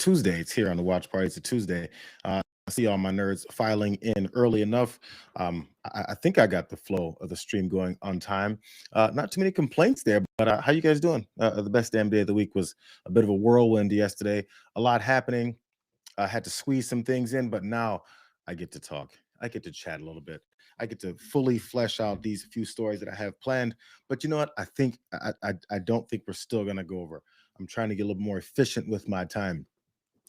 Tuesday. It's here on the watch party. It's a Tuesday. I see all my nerds filing in early enough. I think I got the flow of the stream going on time. Not too many complaints there, but how you guys doing? The best damn day of the week was a bit of a whirlwind yesterday. A lot happening. I had to squeeze some things in, but now I get to talk. I get to chat a little bit. I get to fully flesh out these few stories that I have planned. But you know what? I don't think we're still gonna go over. I'm trying to get a little more efficient with my time.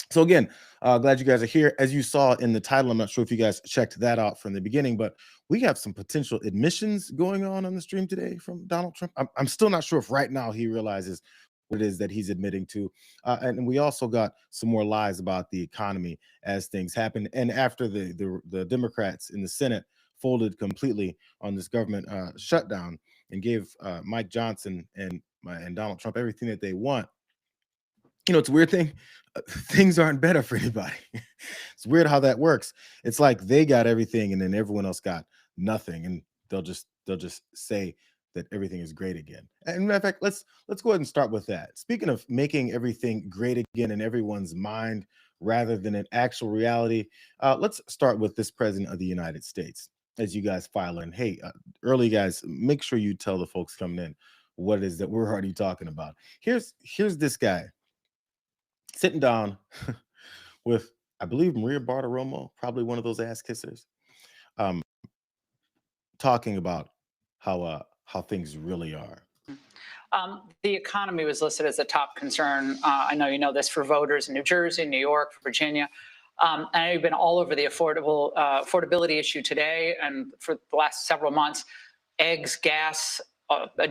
So again, glad you guys are here. As you saw in the title, I'm not sure if you guys checked that out from the beginning, but we have some potential admissions going on the stream today from Donald Trump. I'm still not sure if right now he realizes what it is that he's admitting to. And we also got some more lies about the economy as things happen. And after the Democrats in the Senate folded completely on this government shutdown and gave Mike Johnson and Donald Trump everything that they want, you know, it's a weird thing. Things aren't better for anybody. It's weird how that works. It's like they got everything and then everyone else got nothing, and they'll just say that everything is great again. And matter of fact, let's go ahead and start with that. Speaking of making everything great again in everyone's mind rather than in actual reality, let's start with this president of the United States. As you guys file in, hey, early guys, make sure you tell the folks coming in what it is that we're already talking about. Here's this guy sitting down with, I believe, Maria Bartiromo, probably one of those ass kissers, um, talking about how things really are. The economy was listed as a top concern. I know you know this, for voters in New Jersey, New York, Virginia. And I've been all over the affordability issue today and for the last several months. Eggs, gas,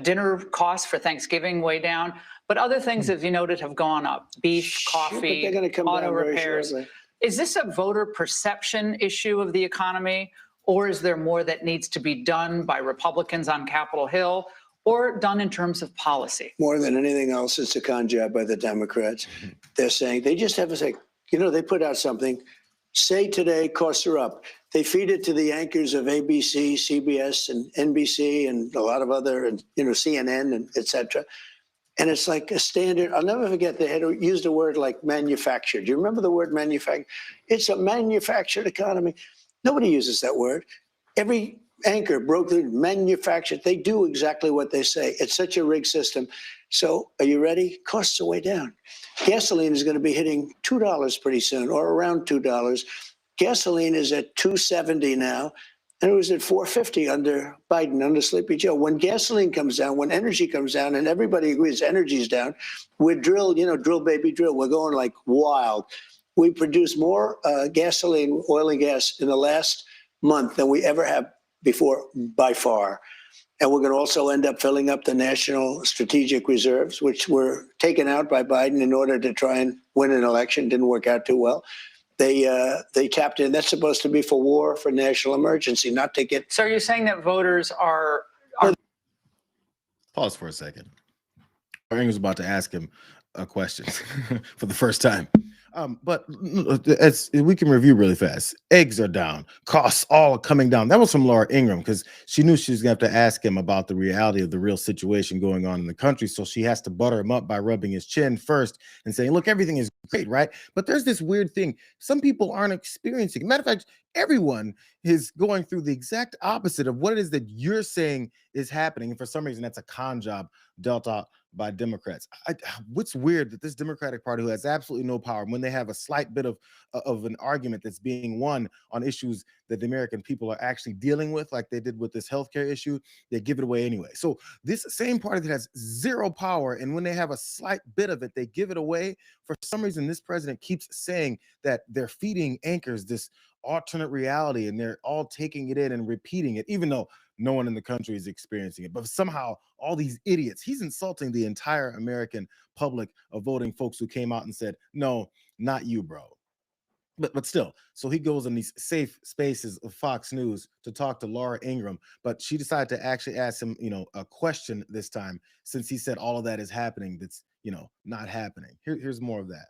dinner costs for Thanksgiving way down. But other things, as you noted, have gone up. Beef, coffee, they're gonna come auto down very repairs. shortly. Is this a voter perception issue of the economy, or is there more that needs to be done by Republicans on Capitol Hill or done in terms of policy? More than anything else, it's a con job by the Democrats. They're saying, they just have to say, you know, they put out something, say today costs are up. They feed it to the anchors of ABC, CBS, and NBC, and a lot of other, and you know, CNN, and et cetera. And it's like a standard. I'll never forget, they had used a word like manufactured. Do you remember the word manufactured? It's a manufactured economy. Nobody uses that word. Every anchor broke the manufactured. They do exactly what they say. It's such a rigged system. So are you ready? Costs are way down. Gasoline is going to be hitting $2 pretty soon, or around $2. Gasoline is at $2.70 now. And it was at $4.50 under Biden, under Sleepy Joe. When gasoline comes down, when energy comes down, and everybody agrees energy's down, we're drilled, you know, drill, baby, drill. We're going like wild. We produce more gasoline, oil and gas in the last month than we ever have before, by far. And we're going to also end up filling up the national strategic reserves, which were taken out by Biden in order to try and win an election. Didn't work out too well. They tapped in. That's supposed to be for war, for national emergency, not to get. So are you saying that voters are Pause for a second. Ring was about to ask him a question for the first time. But as we can review really fast, eggs are down, costs all coming down. That was from Laura Ingraham, because she knew she was gonna have to ask him about the reality of the real situation going on in the country. So she has to butter him up by rubbing his chin first and saying, look, everything is great, right? But there's this weird thing. Some people aren't experiencing. Matter of fact, everyone is going through the exact opposite of what it is that you're saying is happening. And for some reason, that's a con job dealt out by Democrats. What's weird that this Democratic Party, who has absolutely no power, when they have a slight bit of an argument that's being won on issues that the American people are actually dealing with, like they did with this healthcare issue, they give it away anyway. So this same party that has zero power, and when they have a slight bit of it, they give it away. For some reason, this president keeps saying that they're feeding anchors this alternate reality, and they're all taking it in and repeating it, even though no one in the country is experiencing it. But somehow all these idiots, he's insulting the entire American public of voting folks who came out and said, no, not you, bro. But still, so he goes in these safe spaces of Fox News to talk to Laura Ingraham, but she decided to actually ask him, you know, a question this time, since he said all of that is happening that's, you know, not happening. Here's more of that.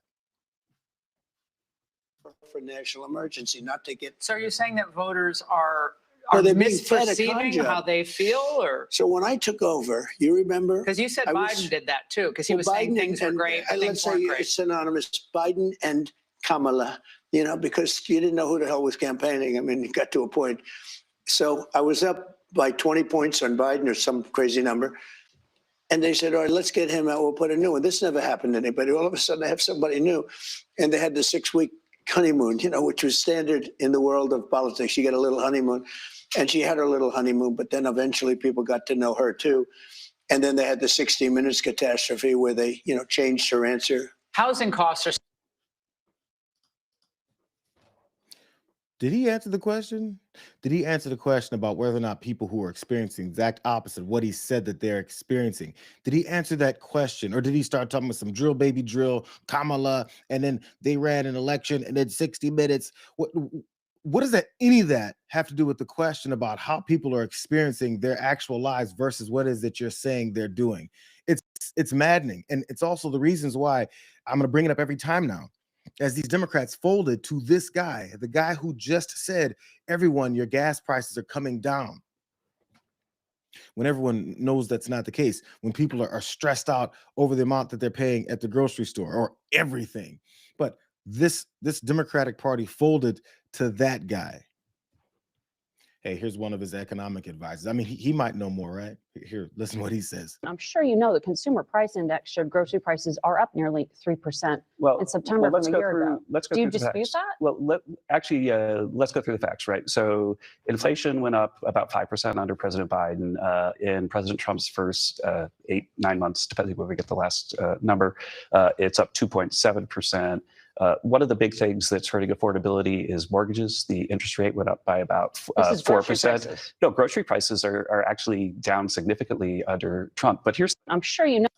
For national emergency, not to get. So are you saying that voters are are they're being fed a con misperceiving job. how they feel, or So when I took over, you remember? because you said Biden did that too, because he was saying Biden things were great, but let's things say weren't great. it's synonymous, Biden and Kamala, you know, because you didn't know who the hell was campaigning. I mean, it got to a point. So I was up by 20 points on Biden or some crazy number. And they said, all right, let's get him out. We'll put a new one. This never happened to anybody. All of a sudden, they have somebody new. And they had the 6-week honeymoon, you know, which was standard in the world of politics. You get a little honeymoon. And she had her little honeymoon, but then eventually people got to know her too. And then they had the 60 Minutes catastrophe where they, you know, changed her answer. Housing costs are. Did he answer the question? Did he answer the question about whether or not people who are experiencing the exact opposite of what he said that they're experiencing? Did he answer that question? Or did he start talking about some drill, baby drill, Kamala, and then they ran an election and then 60 minutes? What does any of that have to do with the question about how people are experiencing their actual lives versus what is it you're saying they're doing? It's maddening. And it's also the reasons why I'm going to bring it up every time now. As these Democrats folded to this guy, the guy who just said, everyone, your gas prices are coming down. When everyone knows that's not the case, when people are stressed out over the amount that they're paying at the grocery store or everything. But this Democratic Party folded to that guy. Hey, here's one of his economic advisors. I mean, he might know more, right? Here, listen to what he says. I'm sure you know the consumer price index showed grocery prices are up nearly 3% in September from a year ago. Let's go Do you through the dispute facts. that? Well, let's go through the facts, right? So inflation went up about 5% under President Biden. In President Trump's first 8-9 months, depending when we get the last number, it's up 2.7%. One of the big things that's hurting affordability is mortgages. The interest rate went up by about 4%. No, grocery prices are actually down significantly under Trump. But here's, I'm sure you know.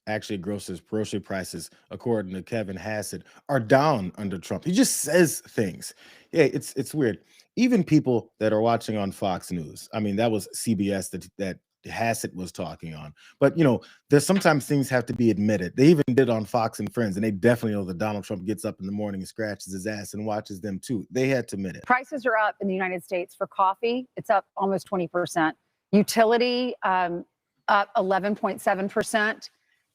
Actually, grocery prices, according to Kevin Hassett, are down under Trump. He just says things. Yeah, it's weird. Even people that are watching on Fox News, I mean, that was CBS that Hassett was talking on. But, you know, there's sometimes things have to be admitted. They even did on Fox and Friends, and they definitely know that Donald Trump gets up in the morning and scratches his ass and watches them too. They had to admit it. Prices are up in the United States for coffee. It's up almost 20%. Utility up 11.7%.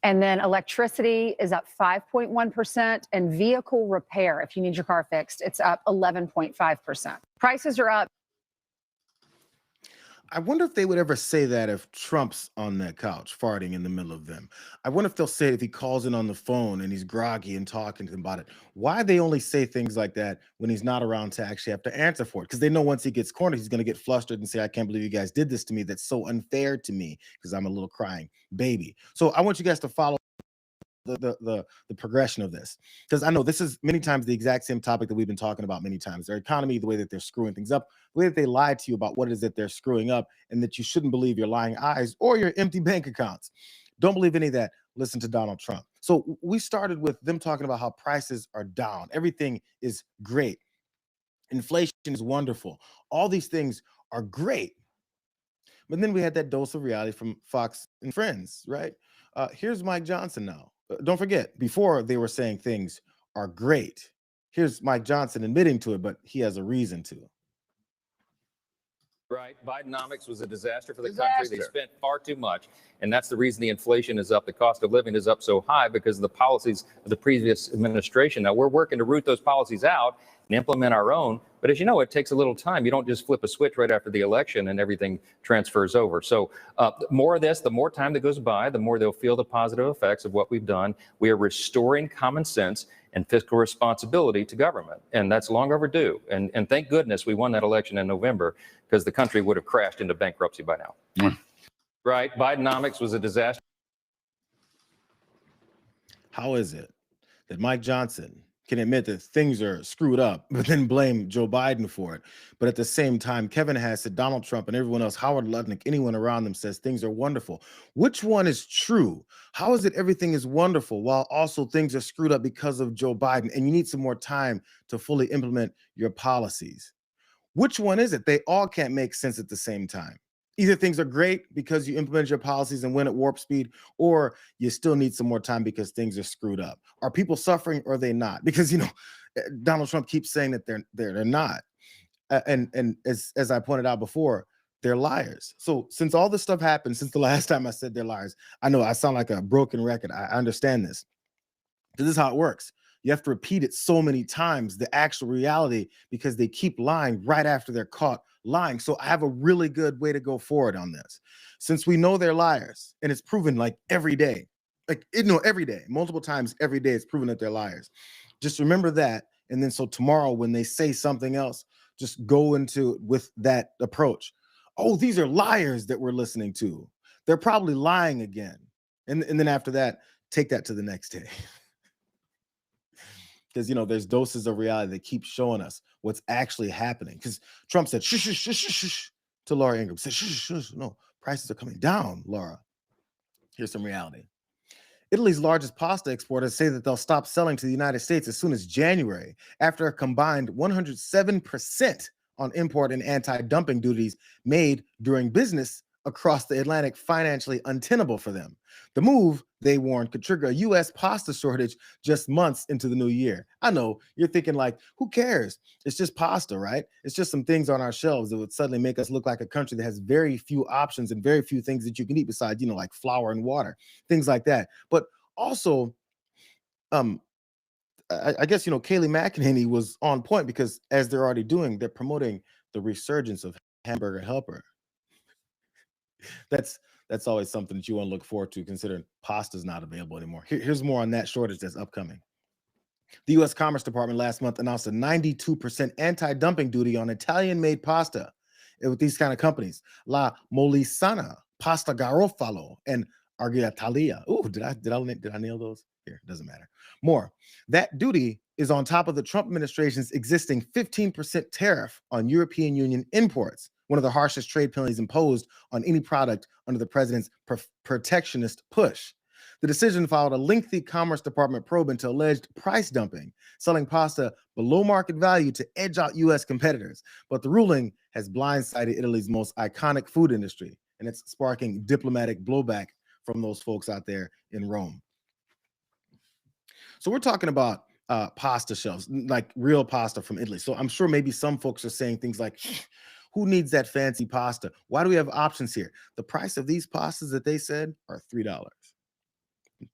And then electricity is up 5.1%. And vehicle repair, if you need your car fixed, it's up 11.5%. Prices are up. I wonder if they would ever say that if Trump's on that couch farting in the middle of them. I wonder if they'll say it if he calls in on the phone and he's groggy and talking to them about it. Why they only say things like that when he's not around to actually have to answer for it? Because they know once he gets cornered, he's going to get flustered and say, I can't believe you guys did this to me. That's so unfair to me because I'm a little crying baby. So I want you guys to follow the progression of this, because I know this is many times the exact same topic that we've been talking about many times. Their economy, the way that they're screwing things up, the way that they lie to you about what it is that they're screwing up, and that you shouldn't believe your lying eyes or your empty bank accounts. Don't believe any of that. Listen to Donald Trump. So we started with them talking about how prices are down. Everything is great. Inflation is wonderful. All these things are great. But then we had that dose of reality from Fox and Friends, right? Here's Mike Johnson now. Don't forget, before they were saying things are great. Here's Mike Johnson admitting to it, but he has a reason to. Right. Bidenomics was a disaster for the country. They spent far too much. And that's the reason the inflation is up. The cost of living is up so high because of the policies of the previous administration. Now, we're working to root those policies out and implement our own. But as you know, it takes a little time. You don't just flip a switch right after the election and everything transfers over. So more of this, the more time that goes by, the more they'll feel the positive effects of what we've done. We are restoring common sense and fiscal responsibility to government. And that's long overdue. And thank goodness we won that election in November, because the country would have crashed into bankruptcy by now. Right. Bidenomics was a disaster. How is it that Mike Johnson can admit that things are screwed up, but then blame Joe Biden for it? But at the same time, Kevin Hassett, Donald Trump, and everyone else, Howard Lutnick, anyone around them says things are wonderful. Which one is true? How is it everything is wonderful while also things are screwed up because of Joe Biden and you need some more time to fully implement your policies? Which one is it? They all can't make sense at the same time. Either things are great because you implement your policies and win at warp speed, or you still need some more time because things are screwed up. Are people suffering or are they not? Because, you know, Donald Trump keeps saying that they're not. And as I pointed out before, they're liars. So since all this stuff happened, since the last time I said they're liars, I know I sound like a broken record. I understand this. This is how it works. You have to repeat it so many times, the actual reality, because they keep lying right after they're caught lying. So I have a really good way to go forward on this. Since we know they're liars, and it's proven like every day, every day, multiple times every day, it's proven that they're liars. Just remember that. And then so tomorrow when they say something else, just go into with that approach. Oh, these are liars that we're listening to. They're probably lying again. And then after that, take that to the next day. Because, there's doses of reality that keep showing us what's actually happening. Because Trump said, shh, shh, shh, shh, shh, to Laura Ingraham. Said, shh, shh, shh, no, prices are coming down, Laura. Here's some reality. Italy's largest pasta exporters say that they'll stop selling to the United States as soon as January, after a combined 107% on import and anti-dumping duties made during business across the Atlantic financially untenable for them. The move, they warned, could trigger a U.S. pasta shortage just months into the new year. I know, you're thinking like, who cares? It's just pasta, right? It's just some things on our shelves that would suddenly make us look like a country that has very few options and very few things that you can eat besides, like flour and water, things like that. But also, I guess, Kayleigh McEnany was on point, because as they're already doing, they're promoting the resurgence of Hamburger Helper. That's always something that you want to look forward to, considering pasta's not available anymore. Here's more on that shortage that's upcoming. The U.S. Commerce Department last month announced a 92% anti-dumping duty on Italian-made pasta with these kind of companies: La Molisana, Pasta Garofalo, and Argentalia. Ooh, did I nail those? Here, doesn't matter. More. That duty is on top of the Trump administration's existing 15% tariff on European Union imports, one of the harshest trade penalties imposed on any product under the president's protectionist push. The decision followed a lengthy Commerce Department probe into alleged price dumping, selling pasta below market value to edge out U.S. competitors. But the ruling has blindsided Italy's most iconic food industry, and it's sparking diplomatic blowback from those folks out there in Rome. So we're talking about pasta shelves, like real pasta from Italy. So I'm sure maybe some folks are saying things like, who needs that fancy pasta? Why do we have options here? The price of these pastas that they said are $3.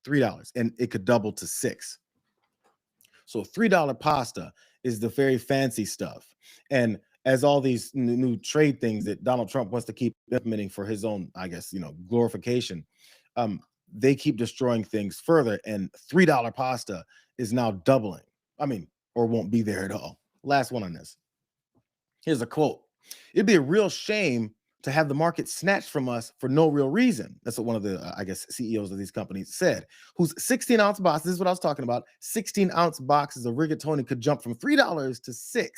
$3, and it could double to $6. So $3 pasta is the very fancy stuff. And as all these new trade things that Donald Trump wants to keep implementing for his own, I guess, glorification, they keep destroying things further. And $3 pasta is now doubling. Or won't be there at all. Last one on this. Here's a quote. It'd be a real shame to have the market snatched from us for no real reason. That's what one of the, CEOs of these companies said, whose 16-ounce box, this is what I was talking about, 16-ounce boxes of rigatoni could jump from $3 to $6.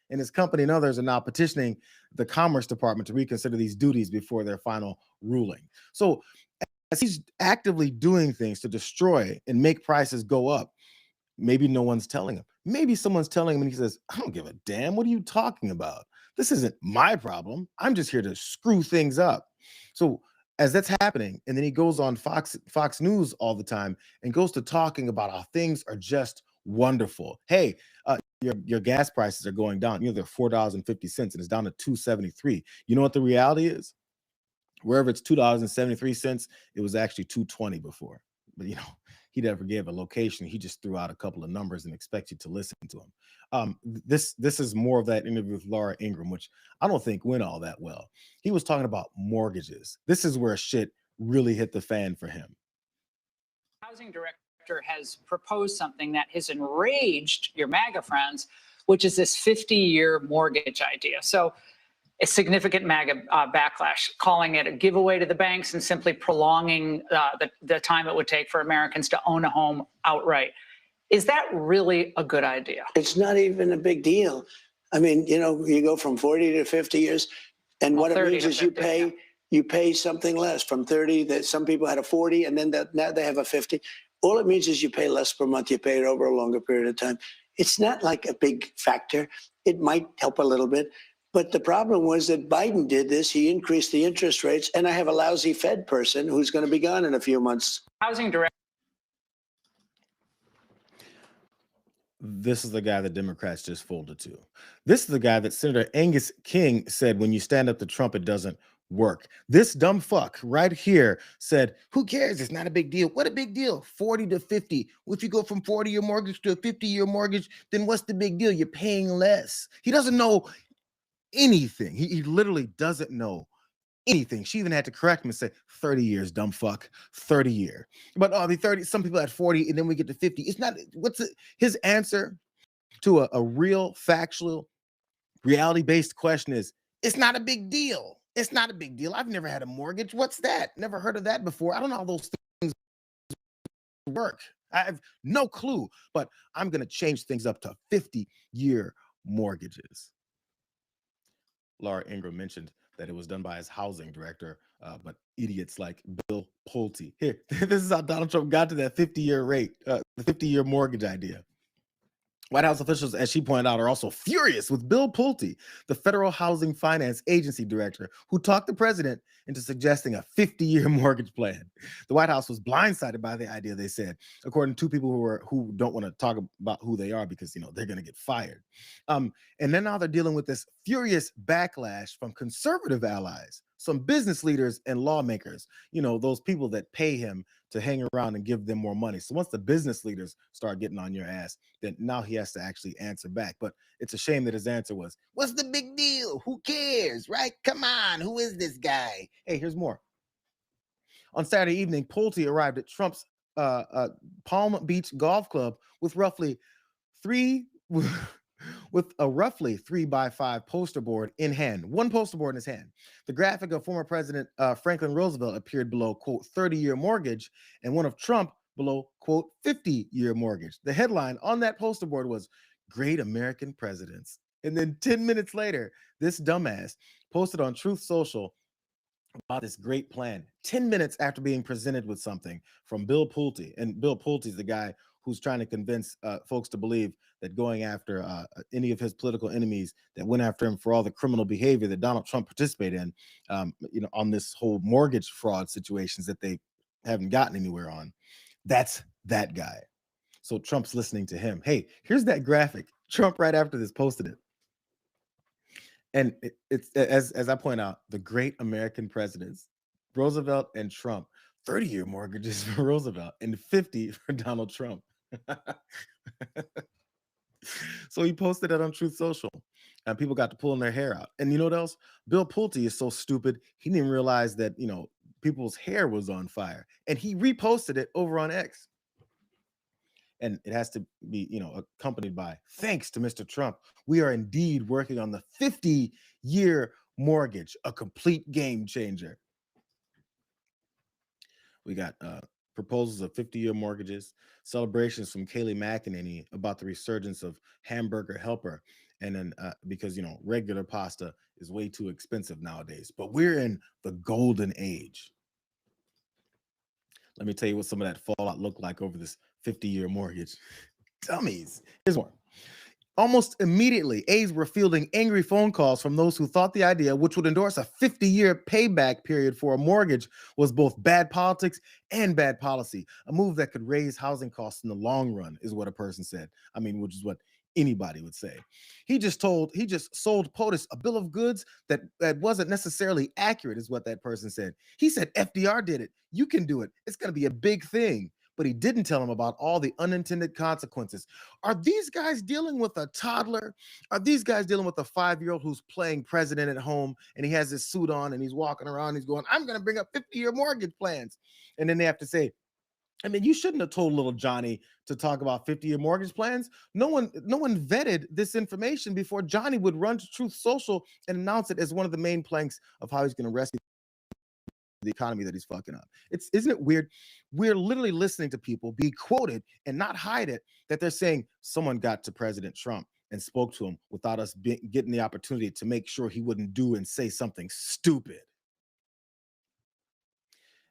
And his company and others are now petitioning the Commerce Department to reconsider these duties before their final ruling. So as he's actively doing things to destroy and make prices go up, maybe no one's telling him. Maybe someone's telling him and he says, I don't give a damn. What are you talking about? This isn't my problem. I'm just here to screw things up. So as that's happening, and then he goes on Fox News all the time and goes to talking about how things are just wonderful. Hey, your gas prices are going down. They're $4.50 and it's down to $2.73. You know what the reality is? Wherever it's $2.73, it was actually $2.20 before. But he never gave a location. He just threw out a couple of numbers and expects you to listen to him. This is more of that interview with Laura Ingraham, which I don't think went all that well. He was talking about mortgages. This is where shit really hit the fan for him. Housing director has proposed something that has enraged your MAGA friends, which is this 50-year mortgage idea. So a significant MAGA backlash, calling it a giveaway to the banks and simply prolonging the time it would take for Americans to own a home outright. Is that really a good idea? It's not even a big deal. You go from 40 to 50 years, and what it means is you pay something less from 30. That some people had a 40, and then now they have a 50. All it means is you pay less per month. You pay it over a longer period of time. It's not like a big factor. It might help a little bit. But the problem was that Biden did this. He increased the interest rates, and I have a lousy Fed person who's going to be gone in a few months. Housing director. This is the guy that Democrats just folded to. This is the guy that Senator Angus King said, when you stand up to Trump, it doesn't work. This dumb fuck right here said, who cares? It's not a big deal. What a big deal? 40 to 50. If you go from 40-year mortgage to a 50-year mortgage, then what's the big deal? You're paying less. He doesn't know anything. He literally doesn't know anything. She even had to correct him and say 30 years, dumb fuck, 30 year. But the 30, some people at 40, and then we get to 50. It's not, his answer to a real, factual, reality-based question is, it's not a big deal. It's not a big deal. I've never had a mortgage. What's that? Never heard of that before. I don't know how those things work. I have no clue, but I'm going to change things up to 50-year mortgages. Laura Ingraham mentioned that it was done by his housing director, but idiots like Bill Pulte. Here, this is how Donald Trump got to that 50-year rate, the 50-year mortgage idea. White House officials, as she pointed out, are also furious with Bill Pulte, the Federal Housing Finance Agency director, who talked the president into suggesting a 50-year mortgage plan. The White House was blindsided by the idea, they said, according to people who don't want to talk about who they are because, they're going to get fired. And then now they're dealing with this furious backlash from conservative allies, some business leaders and lawmakers, those people that pay him to hang around and give them more money. So once the business leaders start getting on your ass, then now he has to actually answer back. But it's a shame that his answer was, what's the big deal? Who cares, right? Come on, who is this guy? Hey, here's more. On Saturday evening, Pulte arrived at Trump's Palm Beach Golf Club with roughly a roughly 3x5 poster board in hand, one poster board in his hand. The graphic of former President Franklin Roosevelt appeared below, quote, 30-year mortgage, and one of Trump below, quote, 50-year mortgage. The headline on that poster board was Great American Presidents. And then 10 minutes later, this dumbass posted on Truth Social about this great plan 10 minutes after being presented with something from Bill Pulte. And Bill Pulte is the guy who's trying to convince folks to believe that going after any of his political enemies that went after him for all the criminal behavior that Donald Trump participated in, on this whole mortgage fraud situations that they haven't gotten anywhere on. That's that guy. So Trump's listening to him. Hey, here's that graphic. Trump right after this posted it. And it's, as I point out, the great American presidents, Roosevelt and Trump, 30-year mortgages for Roosevelt and 50 for Donald Trump. So he posted it on Truth Social and people got to pulling their hair out. And you know what else? Bill Pulte is so stupid, he didn't even realize that, people's hair was on fire. And he reposted it over on X. And it has to be, accompanied by, thanks to Mr. Trump, we are indeed working on the 50-year mortgage, a complete game changer. We got proposals of 50-year mortgages, celebrations from Kayleigh McEnany about the resurgence of hamburger helper. And then because, regular pasta is way too expensive nowadays, but we're in the golden age. Let me tell you what some of that fallout looked like over this 50-year mortgage. Dummies. Here's one. Almost immediately, aides were fielding angry phone calls from those who thought the idea, which would endorse a 50-year payback period for a mortgage, was both bad politics and bad policy. A move that could raise housing costs in the long run, is what a person said. I mean, which is what anybody would say. He just sold POTUS a bill of goods that wasn't necessarily accurate, is what that person said. He said FDR did it. You can do it. It's going to be a big thing. But he didn't tell him about all the unintended consequences. Are these guys dealing with a toddler? Are these guys dealing with a 5-year-old who's playing president at home and he has his suit on and he's walking around, he's going, I'm going to bring up 50-year mortgage plans. And then they have to say, I mean, you shouldn't have told little Johnny to talk about 50-year mortgage plans. No one vetted this information before Johnny would run to Truth Social and announce it as one of the main planks of how he's going to rescue the economy that he's fucking up. Isn't it weird? We're literally listening to people be quoted and not hide it, that they're saying someone got to President Trump and spoke to him without us getting the opportunity to make sure he wouldn't do and say something stupid.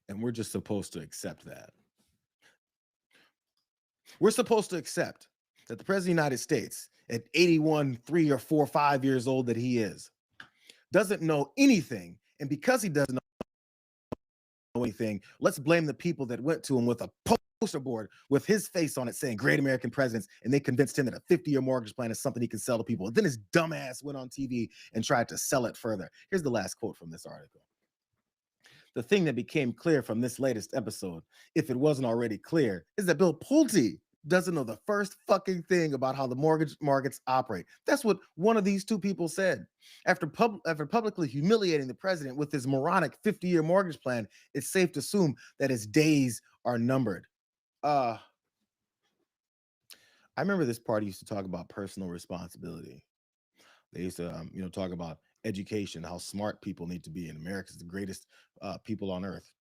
And we're just supposed to accept that. We're supposed to accept that the President of the United States, at 81, 3 or 4, 5 years old that he is, doesn't know anything. And because he doesn't know anything, let's blame the people that went to him with a poster board with his face on it saying great American presidents, and they convinced him that a 50-year mortgage plan is something he can sell to people. And then his dumbass went on TV and tried to sell it further. Here's the last quote from this article. The thing that became clear from this latest episode, if it wasn't already clear, is that Bill Pulte doesn't know the first fucking thing about how the mortgage markets operate. That's what one of these two people said. After publicly humiliating the president with his moronic 50-year mortgage plan, it's safe to assume that his days are numbered. I remember this party used to talk about personal responsibility. They used to, talk about education, how smart people need to be, and America's the greatest people on earth.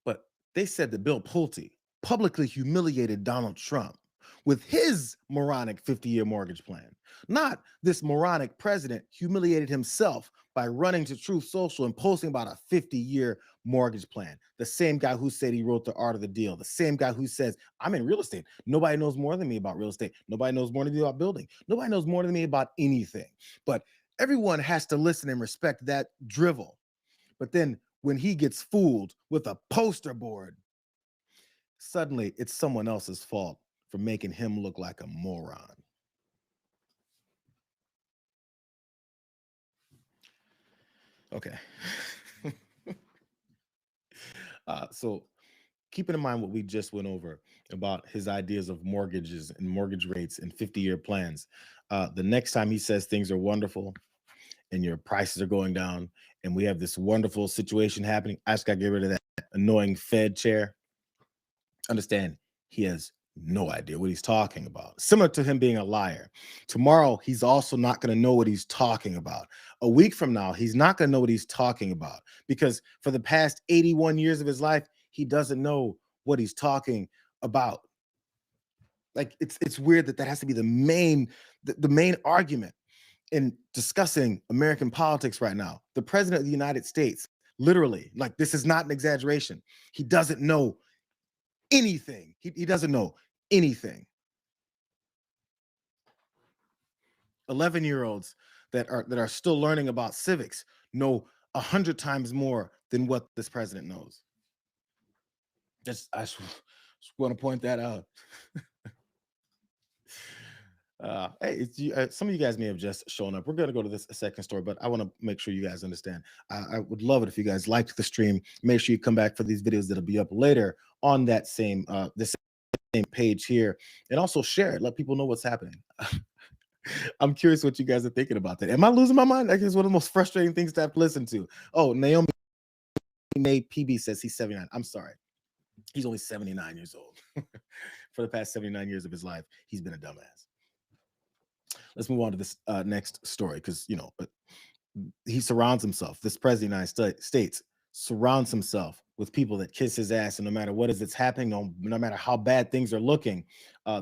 But they said that Bill Pulte publicly humiliated Donald Trump with his moronic 50-year mortgage plan. Not this moronic president humiliated himself by running to Truth Social and posting about a 50-year mortgage plan. The same guy who said he wrote The Art of the Deal. The same guy who says, I'm in real estate. Nobody knows more than me about real estate. Nobody knows more than me about building. Nobody knows more than me about anything. But everyone has to listen and respect that drivel. But then when he gets fooled with a poster board, suddenly it's someone else's fault for making him look like a moron. Okay. So keeping in mind what we just went over about his ideas of mortgages and mortgage rates and 50-year plans, the next time he says things are wonderful and your prices are going down and we have this wonderful situation happening, I just got to get rid of that annoying Fed chair. Understand, he has no idea what he's talking about. Similar to him being a liar. Tomorrow, he's also not going to know what he's talking about. A week from now, he's not going to know what he's talking about because for the past 81 years of his life, he doesn't know what he's talking about. Like it's weird that has to be the main argument in discussing American politics right now. The president of the United States, literally, like this is not an exaggeration. He doesn't know anything. He doesn't know anything. 11-year-olds that are still learning about civics know 100 times more than what this president knows. I just want to point that out. Hey, some of you guys may have just shown up. We're going to go to this second story, but I want to make sure you guys understand. I would love it if you guys liked the stream. Make sure you come back for these videos that'll be up later on that same this same page here, and also share it. Let people know what's happening. I'm curious what you guys are thinking about that. Am I losing my mind? That is one of the most frustrating things to have to listen to. Oh, Naomi May PB says he's 79. I'm sorry. He's only 79 years old. For the past 79 years of his life, he's been a dumbass. Let's move on to this next story because, he surrounds himself. This president of the United States surrounds himself with people that kiss his ass, and no matter what is that's happening, no matter how bad things are looking,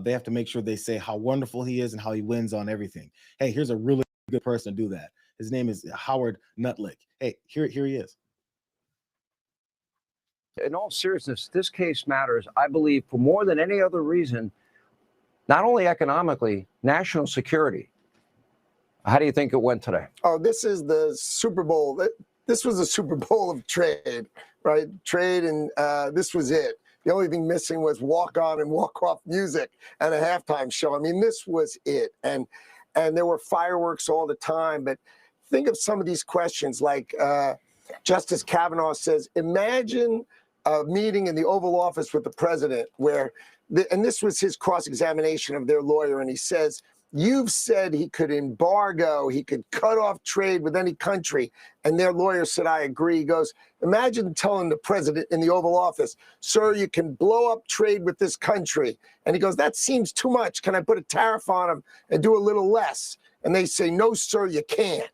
they have to make sure they say how wonderful he is and how he wins on everything. Hey, here's a really good person to do that. His name is Howard Nutlick. Hey, here he is. In all seriousness, this case matters, I believe, for more than any other reason, not only economically, national security. How do you think it went today? Oh, this is the Super Bowl. This was the Super Bowl of trade, right? Trade, and this was it. The only thing missing was walk-on and walk-off music and a halftime show. I mean, this was it. And there were fireworks all the time. But think of some of these questions, like Justice Kavanaugh says, imagine a meeting in the Oval Office with the president where, and this was his cross-examination of their lawyer, and he says, you've said he could embargo, he could cut off trade with any country. And their lawyer said, I agree. He goes, imagine telling the president in the Oval Office, sir, you can blow up trade with this country. And he goes, that seems too much. Can I put a tariff on him and do a little less? And they say, no, sir, you can't.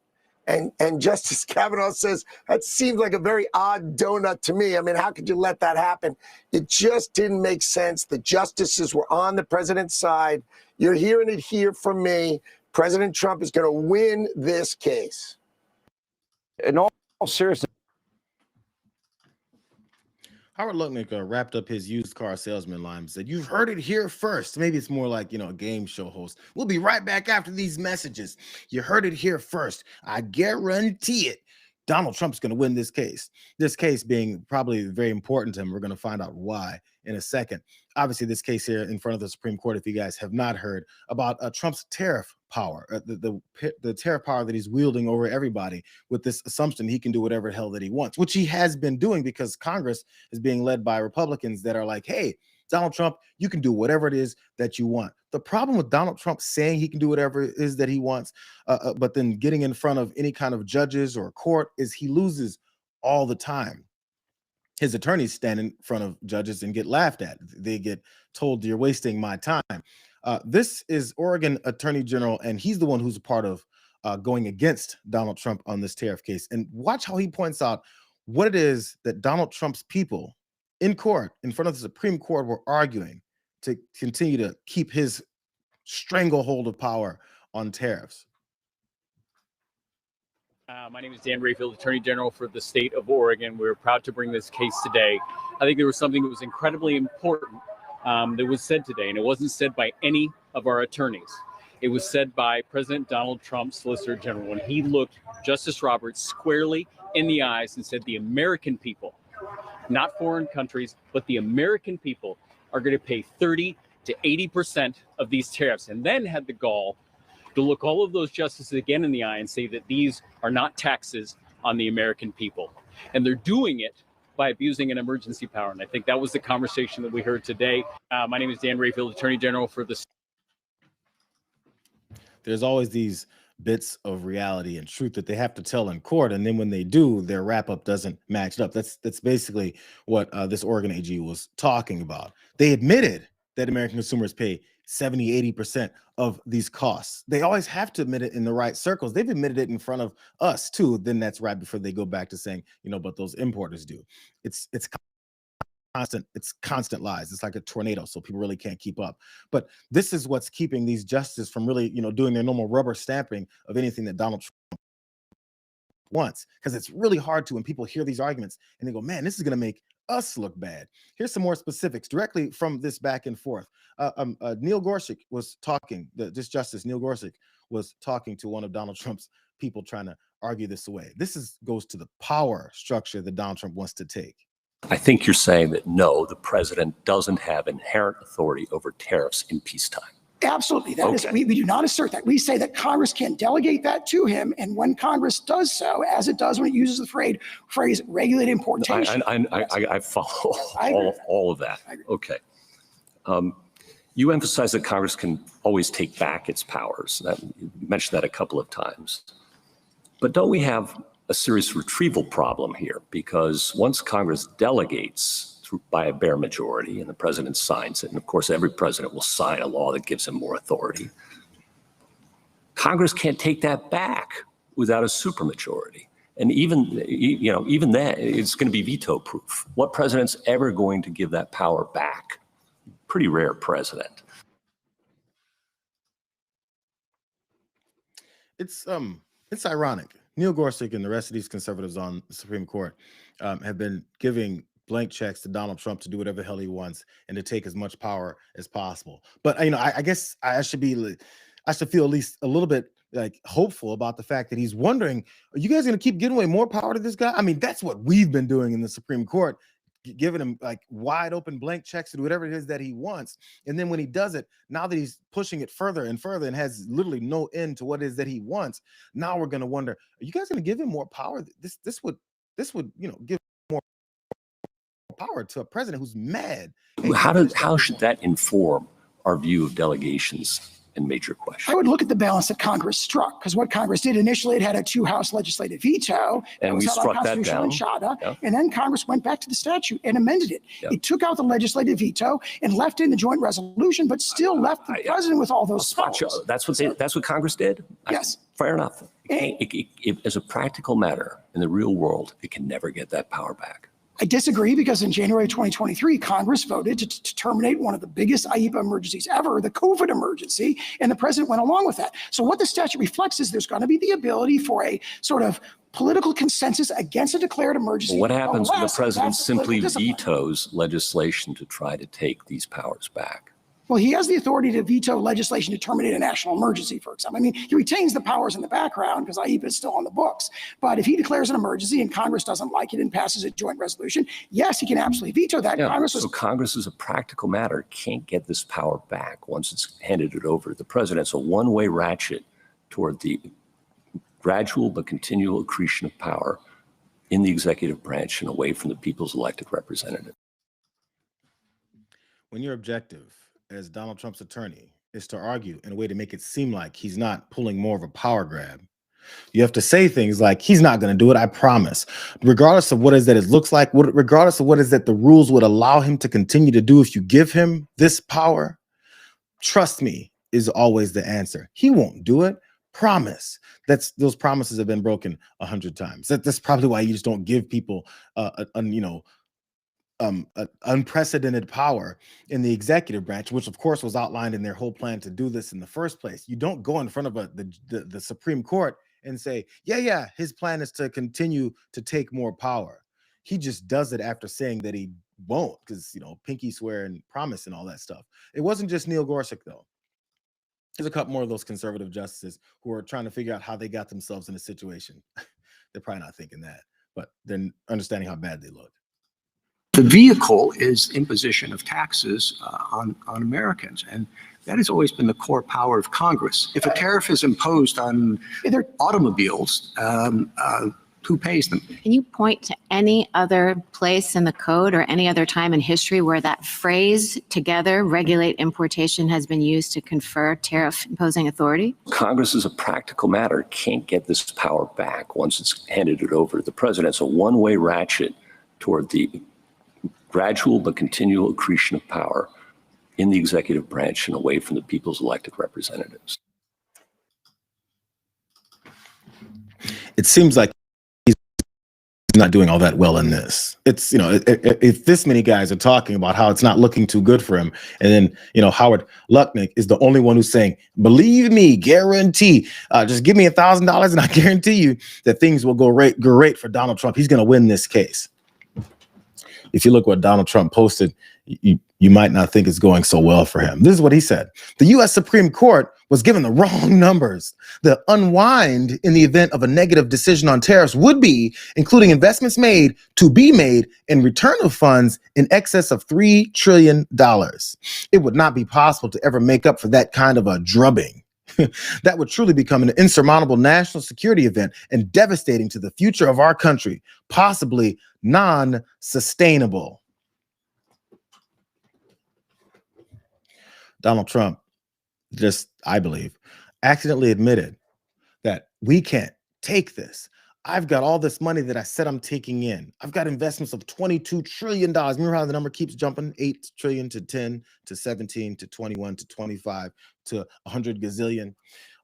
And Justice Kavanaugh says, that seems like a very odd donut to me. I mean, how could you let that happen? It just didn't make sense. The justices were on the president's side. You're hearing it here from me. President Trump is going to win this case. In all seriousness, Howard Lutnick wrapped up his used car salesman line and said, you've heard it here first. Maybe it's more like, a game show host. We'll be right back after these messages. You heard it here first. I guarantee it. Donald Trump's going to win this case. This case being probably very important to him. We're going to find out why in a second. Obviously, this case here in front of the Supreme Court, if you guys have not heard about Trump's tariff power, the tariff power that he's wielding over everybody, with this assumption he can do whatever the hell that he wants, which he has been doing because Congress is being led by Republicans that are like, hey, Donald Trump, you can do whatever it is that you want. The problem with Donald Trump saying he can do whatever it is that he wants, but then getting in front of any kind of judges or court, is he loses all the time. His attorneys stand in front of judges and get laughed at. They get told, you're wasting my time. This is Oregon Attorney General, and he's the one who's a part of going against Donald Trump on this tariff case. And watch how he points out what it is that Donald Trump's people in court, in front of the Supreme Court, were arguing to continue to keep his stranglehold of power on tariffs. My name is Dan Rayfield, Attorney General for the state of Oregon. We're proud to bring this case today. I think there was something that was incredibly important that was said today, and it wasn't said by any of our attorneys. It was said by President Donald Trump's Solicitor General when he looked Justice Roberts squarely in the eyes and said, the American people, not foreign countries, but the American people are going to pay 30 to 80% of these tariffs, and then had the gall to look all of those justices again in the eye and say that these are not taxes on the American people. And they're doing it by abusing an emergency power. And I think that was the conversation that we heard today. My name is Dan Rayfield, Attorney General for the... There's always these bits of reality and truth that they have to tell in court, and then when they do, their wrap up doesn't match up. That's basically what this Oregon AG was talking about. They admitted that American consumers pay 70-80% of these costs. They always have to admit it in the right circles. They've admitted it in front of us too. Then that's right before they go back to saying, but those importers do. It's constant lies. It's like a tornado, so people really can't keep up. But this is what's keeping these justices from really, doing their normal rubber stamping of anything that Donald Trump wants, because it's really hard to, when people hear these arguments and they go, man, this is going to make us look bad. Here's some more specifics directly from this back and forth. Neil Gorsuch was talking, this Justice Neil Gorsuch was talking to one of Donald Trump's people trying to argue this away. This goes to the power structure that Donald Trump wants to take. I think you're saying that no, the president doesn't have inherent authority over tariffs in peacetime. Absolutely. That is, we do not assert that. We say that Congress can delegate that to him. And when Congress does so, as it does when it uses the phrase regulated importation. I follow all of that. Okay. You emphasize that Congress can always take back its powers. You mentioned that a couple of times. But don't we have a serious retrieval problem here? Because once Congress delegates by a bare majority and the president signs it, and of course every president will sign a law that gives him more authority, Congress can't take that back without a supermajority. And even then, it's going to be veto proof. What president's ever going to give that power back? Pretty rare president. It's ironic. Neil Gorsuch and the rest of these conservatives on the Supreme Court have been giving blank checks to Donald Trump to do whatever the hell he wants and to take as much power as possible. But I guess I should feel at least a little bit like hopeful about the fact that he's wondering, are you guys going to keep giving away more power to this guy? I mean, that's what we've been doing in the Supreme Court, giving him like wide open blank checks to do whatever it is that he wants. And then when he does it, now that he's pushing it further and further and has literally no end to what it is that he wants, now we're going to wonder, are you guys going to give him more power? This would give more power to a president who's mad. How should that inform our view of delegations and major questions? I would look at the balance that Congress struck, because what Congress did initially, it had a 2-house legislative veto. And we struck that down. Yeah. And then Congress went back to the statute and amended it. Yeah. It took out the legislative veto and left in the joint resolution, but still left the president with all those powers. That's what Congress did? Yes. Fair enough. As a practical matter, in the real world, it can never get that power back. I disagree, because in January 2023, Congress voted to terminate one of the biggest IEPA emergencies ever, the COVID emergency, and the president went along with that. So what the statute reflects is there's going to be the ability for a sort of political consensus against a declared emergency. Well, what happens when the president simply vetoes legislation to try to take these powers back? Well, he has the authority to veto legislation to terminate a national emergency, for example. I mean, he retains the powers in the background because IEPA is still on the books. But if he declares an emergency and Congress doesn't like it and passes a joint resolution, yes, he can absolutely veto that. Yeah, so Congress, as a practical matter, can't get this power back once it's handed it over to the president. It's a one-way ratchet toward the gradual but continual accretion of power in the executive branch and away from the people's elected representatives. When your objective as Donald Trump's attorney is to argue in a way to make it seem like he's not pulling more of a power grab, you have to say things like, he's not going to do it, I promise. Regardless of what is that it looks like, regardless of what is that the rules would allow him to continue to do if you give him this power, trust me, is always the answer. He won't do it. Promise. Those promises have been broken 100 times. That's probably why you just don't give people unprecedented power in the executive branch, which of course was outlined in their whole plan to do this in the first place. You don't go in front of the Supreme Court and say, yeah, his plan is to continue to take more power. He just does it after saying that he won't, because, pinky swear and promise and all that stuff. It wasn't just Neil Gorsuch, though. There's a couple more of those conservative justices who are trying to figure out how they got themselves in a situation. They're probably not thinking that, but they're understanding how bad they look. The vehicle is imposition of taxes on Americans, and that has always been the core power of Congress. If a tariff is imposed on automobiles, who pays them? Can you point to any other place in the code or any other time in history where that phrase, together regulate importation, has been used to confer tariff imposing authority? Congress, as a practical matter, can't get this power back once it's handed it over to the president. It's a one-way ratchet toward the gradual but continual accretion of power in the executive branch and away from the people's elected representatives. It seems like he's not doing all that well in this. It's, if this many guys are talking about how it's not looking too good for him, and then, Howard Lutnick is the only one who's saying, believe me, guarantee, just give me $1,000 and I guarantee you that things will go great for Donald Trump. He's going to win this case. If you look what Donald Trump posted, you might not think it's going so well for him. This is what he said. The U.S. Supreme Court was given the wrong numbers. The unwind in the event of a negative decision on tariffs would be including investments made to be made in return of funds in excess of $3 trillion. It would not be possible to ever make up for that kind of a drubbing. That would truly become an insurmountable national security event and devastating to the future of our country, possibly non-sustainable. Donald Trump just, I believe, accidentally admitted that we can't take this. I've got all this money that I said I'm taking in. I've got investments of $22 trillion. Remember how the number keeps jumping? 8 trillion to 10 to 17 to 21 to 25 to 100 gazillion.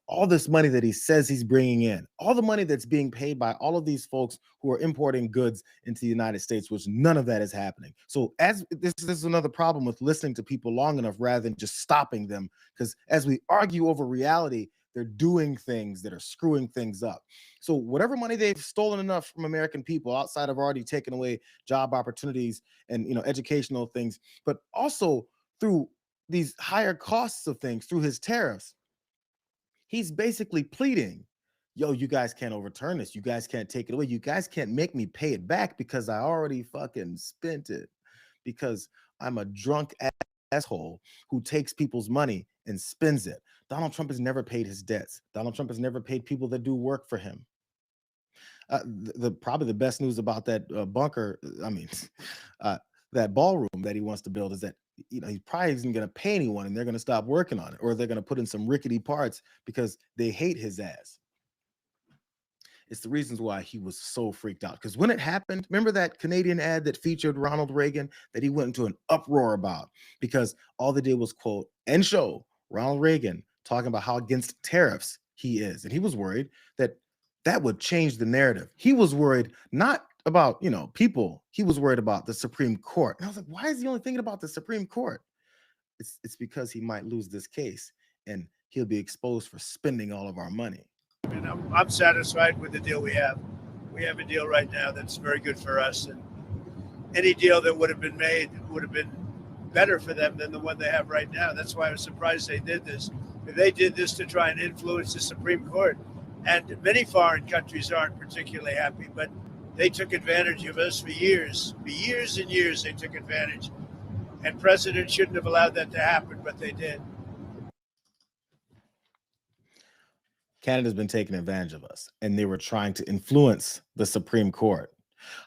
All this money that he says he's bringing in, all the money that's being paid by all of these folks who are importing goods into the United States, which none of that is happening. So as this is another problem with listening to people long enough rather than just stopping them, because as we argue over reality, they're doing things that are screwing things up. So whatever money they've stolen enough from American people outside of already taking away job opportunities and educational things, but also through these higher costs of things, through his tariffs, he's basically pleading, yo, you guys can't overturn this. You guys can't take it away. You guys can't make me pay it back because I already fucking spent it, because I'm a drunk asshole who takes people's money and spends it. Donald Trump has never paid his debts. Donald Trump has never paid people that do work for him. Probably the best news about that bunker, that ballroom that he wants to build is that he probably isn't going to pay anyone and they're going to stop working on it, or they're going to put in some rickety parts because they hate his ass. It's the reasons why he was so freaked out. Because when it happened, remember that Canadian ad that featured Ronald Reagan that he went into an uproar about, because all they did was quote and show Ronald Reagan talking about how against tariffs he is. And he was worried that that would change the narrative. He was worried not about, people. He was worried about the Supreme Court. And I was like, why is he only thinking about the Supreme Court? It's because he might lose this case and he'll be exposed for spending all of our money. And I'm satisfied with the deal we have. We have a deal right now that's very good for us. And any deal that would have been made would have been better for them than the one they have right now. That's why I was surprised they did this. They did this to try and influence the Supreme Court. And many foreign countries aren't particularly happy, but they took advantage of us for years. For years and years, they took advantage. And presidents shouldn't have allowed that to happen, but they did. Canada's been taking advantage of us, and they were trying to influence the Supreme Court.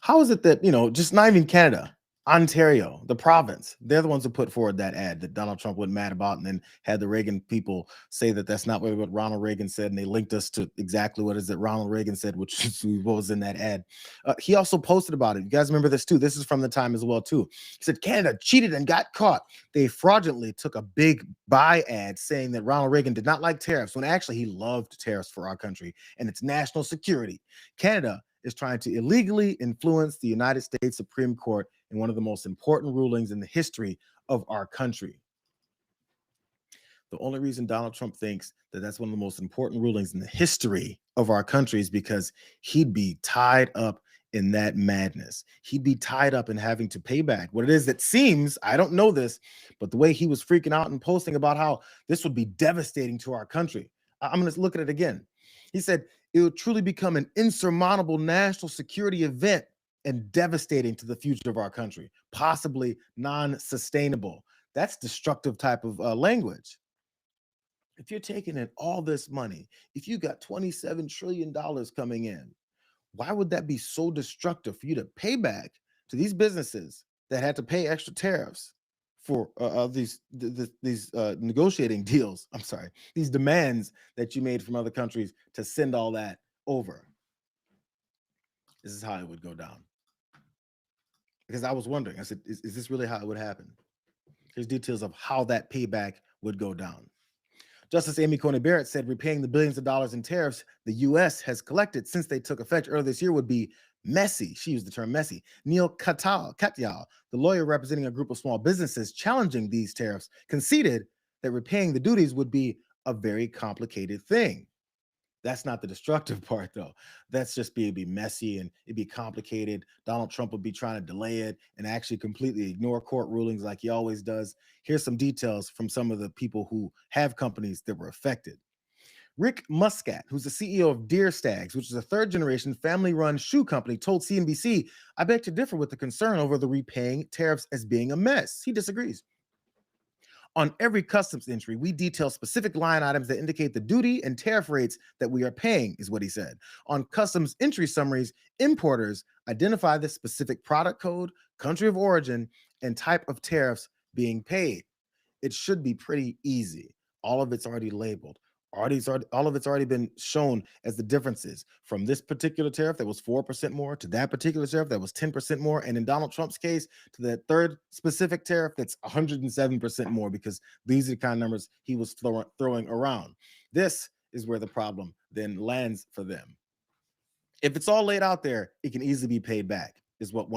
How is it that, just not even Canada, Ontario, the province, they're the ones who put forward that ad that Donald Trump went mad about, and then had the Reagan people say that that's not what Ronald Reagan said, and they linked us to exactly what is it Ronald Reagan said, which is what was in that ad. He also posted about it. You guys remember this too? This is from the time as well too. He said Canada cheated and got caught. They fraudulently took a big buy ad saying that Ronald Reagan did not like tariffs, when actually he loved tariffs for our country and its national security. Canada is trying to illegally influence the United States Supreme Court in one of the most important rulings in the history of our country. The only reason Donald Trump thinks that that's one of the most important rulings in the history of our country is because he'd be tied up in that madness. He'd be tied up in having to pay back what it is that seems, I don't know this, but the way he was freaking out and posting about how this would be devastating to our country. I'm going to look at it again. He said, it will truly become an insurmountable national security event and devastating to the future of our country, possibly non-sustainable. That's destructive type of language. If you're taking in all this money, if you got $27 trillion coming in, why would that be so destructive for you to pay back to these businesses that had to pay extra tariffs for these negotiating deals? I'm sorry, these demands that you made from other countries to send all that over. This is how it would go down. Because I was wondering, I said, is this really how it would happen? Here's details of how that payback would go down. Justice Amy Coney Barrett said repaying the billions of dollars in tariffs the U.S. has collected since they took effect earlier this year would be messy. She used the term messy. Neil Katyal, the lawyer representing a group of small businesses challenging these tariffs, conceded that repaying the duties would be a very complicated thing. That's not the destructive part, though. That's just it'd be messy and it'd be complicated. Donald Trump would be trying to delay it and actually completely ignore court rulings like he always does. Here's some details from some of the people who have companies that were affected. Rick Muscat, who's the CEO of Deer Stags, which is a third-generation family-run shoe company, told CNBC, "I beg to differ with the concern over the repaying tariffs as being a mess." He disagrees. On every customs entry, we detail specific line items that indicate the duty and tariff rates that we are paying, is what he said. On customs entry summaries, importers identify the specific product code, country of origin, and type of tariffs being paid. It should be pretty easy. All of it's already labeled. All of it's already been shown as the differences from this particular tariff that was 4% more to that particular tariff that was 10% more. And in Donald Trump's case, to that third specific tariff that's 107% more, because these are the kind of numbers he was throwing around. This is where the problem then lands for them. If it's all laid out there, it can easily be paid back, is what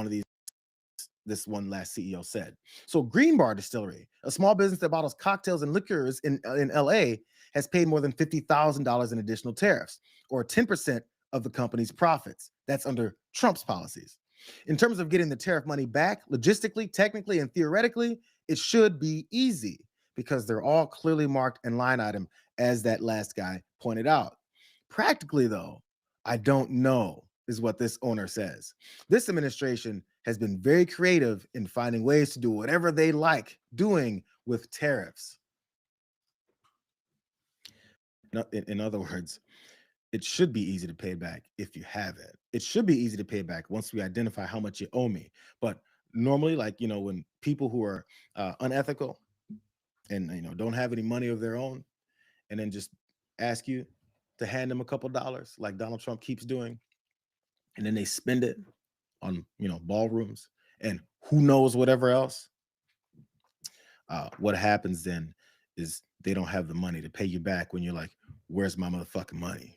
this one last CEO said. So Green Bar Distillery, a small business that bottles cocktails and liquors in LA, has paid more than $50,000 in additional tariffs, or 10% of the company's profits. That's under Trump's policies. In terms of getting the tariff money back, logistically, technically, and theoretically, it should be easy because they're all clearly marked in line item, as that last guy pointed out. Practically, though, I don't know, is what this owner says. This administration has been very creative in finding ways to do whatever they like doing with tariffs. In other words, it should be easy to pay back if you have it. It should be easy to pay back once we identify how much you owe me. But normally, when people who are unethical and don't have any money of their own, and then just ask you to hand them a couple dollars, like Donald Trump keeps doing, and then they spend it on ballrooms and who knows whatever else. What happens then is they don't have the money to pay you back when you're like, where's my motherfucking money?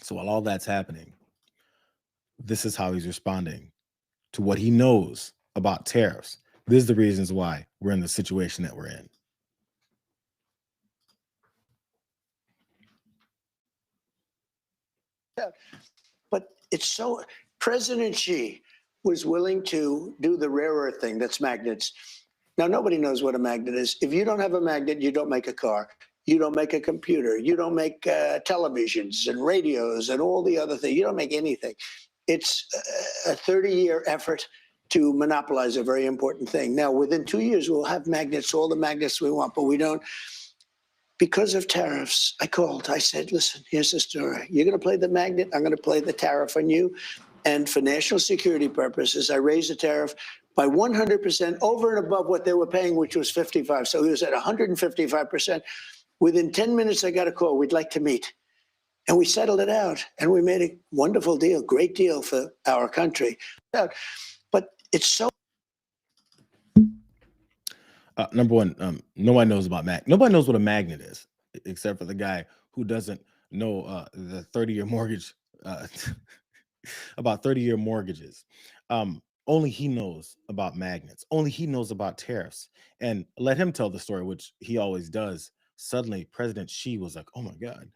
So while all that's happening, this is how he's responding to what he knows about tariffs. This is the reasons why we're in the situation that we're in. But it's so, President Xi was willing to do the rare earth thing, that's magnets. Now, nobody knows what a magnet is. If you don't have a magnet, you don't make a car. You don't make a computer. You don't make televisions and radios and all the other things. You don't make anything. It's a 30-year effort to monopolize a very important thing. Now, within 2 years, we'll have magnets, all the magnets we want, but we don't. Because of tariffs, I called. I said, listen, here's the story. You're going to play the magnet. I'm going to play the tariff on you. And for national security purposes, I raised the tariff by 100% over and above what they were paying, which was 55. So he was at 155%. Within 10 minutes, I got a call. We'd like to meet. And we settled it out. And we made a wonderful deal, great deal for our country. But it's so. Number one, nobody knows about nobody knows what a magnet is, except for the guy who doesn't know the 30-year mortgage, about 30-year mortgages. Only he knows about magnets. Only he knows about tariffs. And let him tell the story, which he always does. Suddenly, President Xi was like, oh my God,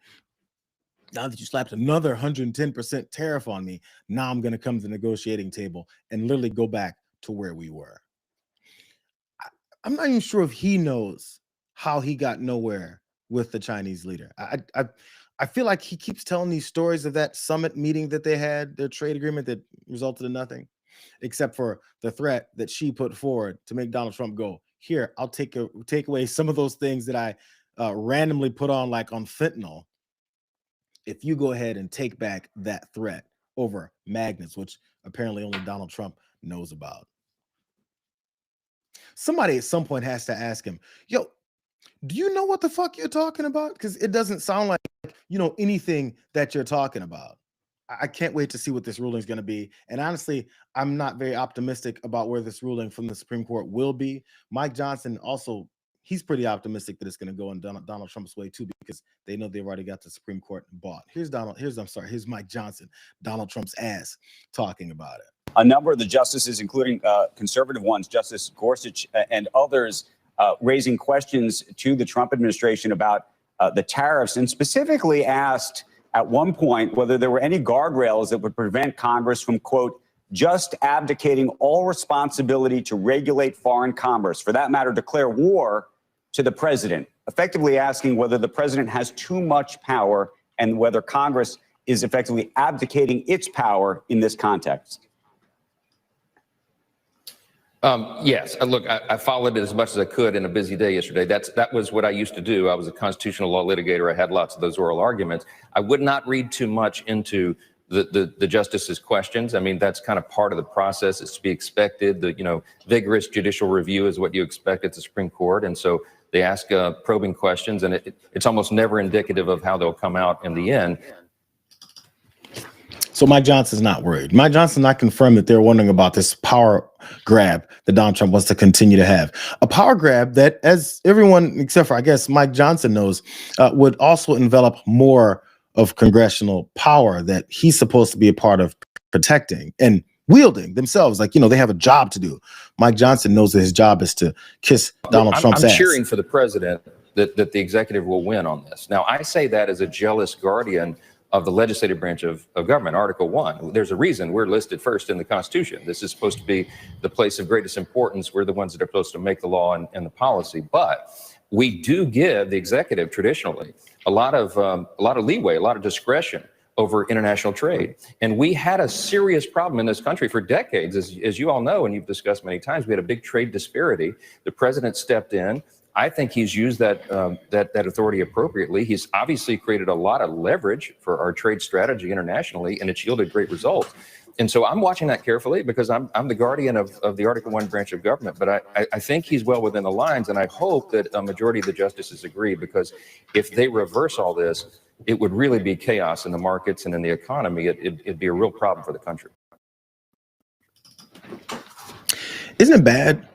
now that you slapped another 110% tariff on me, now I'm going to come to the negotiating table and literally go back to where we were. I'm not even sure if he knows how he got nowhere with the Chinese leader. I feel like he keeps telling these stories of that summit meeting that they had, their trade agreement that resulted in nothing, except for the threat that she put forward to make Donald Trump go, here, I'll take away some of those things that I randomly put on, like on fentanyl, if you go ahead and take back that threat over magnets, which apparently only Donald Trump knows about. Somebody at some point has to ask him, yo, do you know what the fuck you're talking about? Because it doesn't sound like you know anything that you're talking about. I can't wait to see what this ruling is going to be. And honestly, I'm not very optimistic about where this ruling from the Supreme Court will be. Mike Johnson also, he's pretty optimistic that it's going to go in Donald Trump's way too, because they know they've already got the Supreme Court bought. Here's Mike Johnson, Donald Trump's ass, talking about it. A number of the justices, including conservative ones, Justice Gorsuch and others, raising questions to the Trump administration about the tariffs, and specifically asked at one point whether there were any guardrails that would prevent Congress from, quote, just abdicating all responsibility to regulate foreign commerce, for that matter, declare war to the president, effectively asking whether the president has too much power and whether Congress is effectively abdicating its power in this context. Yes, look, I followed it as much as I could in a busy day yesterday. That was what I used to do. I was a constitutional law litigator. I had lots of those oral arguments. I would not read too much into the justices' questions. I mean, that's kind of part of the process. It's to be expected. The vigorous judicial review is what you expect at the Supreme Court, and so they ask probing questions, and it's almost never indicative of how they'll come out in the end. So Mike Johnson's not worried. Mike Johnson not confirmed that they're wondering about this power grab that Donald Trump wants to continue to have. A power grab that, as everyone except for, I guess, Mike Johnson knows, would also envelop more of congressional power that he's supposed to be a part of protecting and wielding themselves. Like, they have a job to do. Mike Johnson knows that his job is to kiss Donald Trump's ass. I'm cheering for the president that the executive will win on this. Now, I say that as a jealous guardian of the legislative branch of government, Article 1. There's a reason we're listed first in the Constitution. This is supposed to be the place of greatest importance. We're the ones that are supposed to make the law and the policy. But we do give the executive traditionally a lot of leeway, a lot of discretion over international trade. And we had a serious problem in this country for decades. As you all know, and you've discussed many times, we had a big trade disparity. The president stepped in. I think he's used that authority appropriately. He's obviously created a lot of leverage for our trade strategy internationally, and it's yielded great results. And so I'm watching that carefully because I'm the guardian of the Article 1 branch of government. But I think he's well within the lines, and I hope that a majority of the justices agree, because if they reverse all this, it would really be chaos in the markets and in the economy. It'd be a real problem for the country. Isn't it bad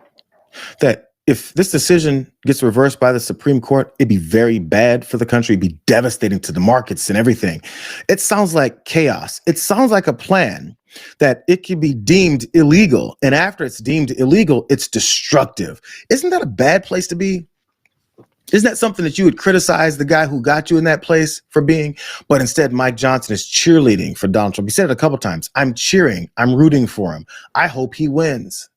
that if this decision gets reversed by the Supreme Court, it'd be very bad for the country. It'd be devastating to the markets and everything. It sounds like chaos. It sounds like a plan that it can be deemed illegal. And after it's deemed illegal, it's destructive. Isn't that a bad place to be? Isn't that something that you would criticize the guy who got you in that place for being? But instead, Mike Johnson is cheerleading for Donald Trump. He said it a couple times. I'm cheering. I'm rooting for him. I hope he wins.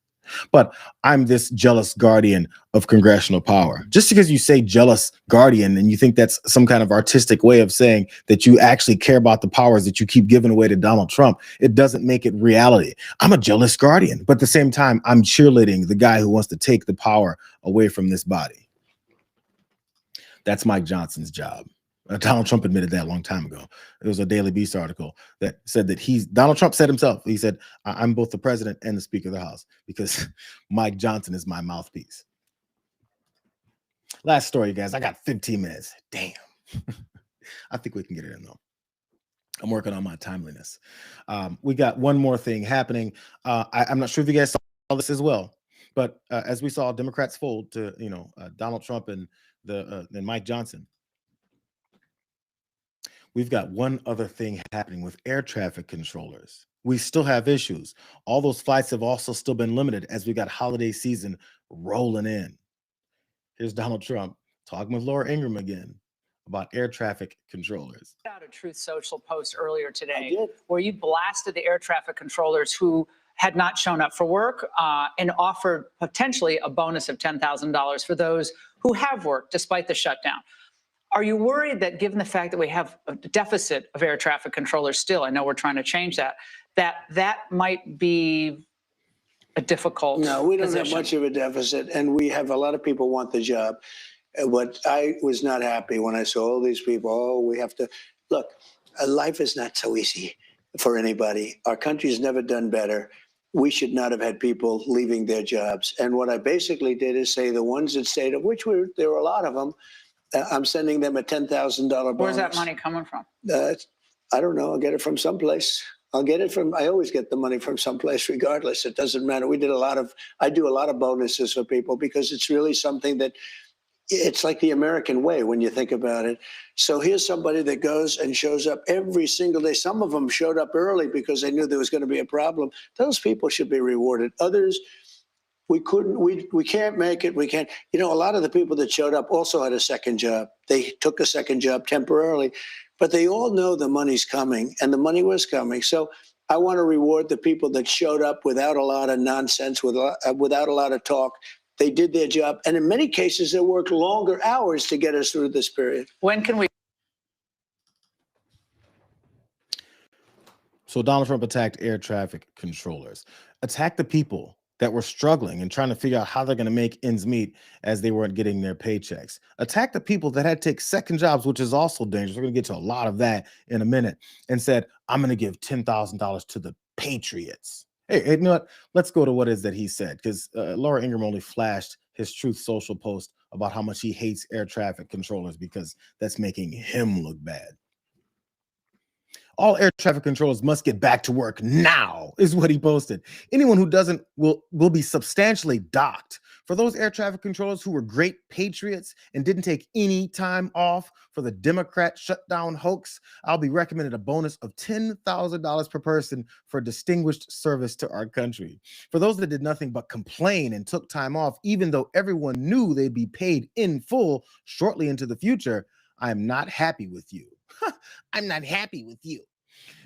But I'm this jealous guardian of congressional power. Just because you say jealous guardian and you think that's some kind of artistic way of saying that you actually care about the powers that you keep giving away to Donald Trump, it doesn't make it reality. I'm a jealous guardian, but at the same time, I'm cheerleading the guy who wants to take the power away from this body. That's Mike Johnson's job. Donald Trump admitted that a long time ago. There was a Daily Beast article that said that Donald Trump said himself, he said, I'm both the president and the Speaker of the House because Mike Johnson is my mouthpiece. Last story, guys. I got 15 minutes. Damn. I think we can get it in, though. I'm working on my timeliness. We got one more thing happening. I'm not sure if you guys saw this as well, but as we saw Democrats fold to, Donald Trump and Mike Johnson, we've got one other thing happening with air traffic controllers. We still have issues. All those flights have also still been limited as we got holiday season rolling in. Here's Donald Trump talking with Laura Ingraham again about air traffic controllers. Out a Truth Social post earlier today where you blasted the air traffic controllers who had not shown up for work and offered potentially a bonus of $10,000 for those who have worked despite the shutdown. Are you worried that given the fact that we have a deficit of air traffic controllers still, I know we're trying to change that, that might be a difficult No, we don't position? have much of a deficit, and we have a lot of people want the job. What I was not happy when I saw all these people, we have to, look, life is not so easy for anybody. Our country's never done better. We should not have had people leaving their jobs. And what I basically did is say the ones that stayed, of which there were a lot of them, I'm sending them a $10,000 bonus. Where's that money coming from? I don't know. I'll get it from someplace. I always get the money from someplace regardless. It doesn't matter. I do a lot of bonuses for people because it's really something that it's like the American way when you think about it. So here's somebody that goes and shows up every single day. Some of them showed up early because they knew there was going to be a problem. Those people should be rewarded. Others, we can't make it. We can't. A lot of the people that showed up also had a second job. They took a second job temporarily, but they all know the money's coming, and the money was coming. So I want to reward the people that showed up without a lot of nonsense, without a lot of talk. They did their job, and in many cases, they worked longer hours to get us through this period. When can we? So Donald Trump attacked air traffic controllers, attacked the people that were struggling and trying to figure out how they're going to make ends meet as they weren't getting their paychecks. Attacked the people that had to take second jobs, which is also dangerous. We're going to get to a lot of that in a minute, and said, I'm going to give $10,000 to the patriots. Hey, you know what? Let's go to what is that he said, because Laura Ingraham only flashed his Truth Social post about how much he hates air traffic controllers because that's making him look bad. All air traffic controllers must get back to work now, is what he posted. Anyone who doesn't will be substantially docked. For those air traffic controllers who were great patriots and didn't take any time off for the Democrat shutdown hoax, I'll be recommended a bonus of $10,000 per person for distinguished service to our country. For those that did nothing but complain and took time off, even though everyone knew they'd be paid in full shortly into the future, I am not happy with you. I'm not happy with you.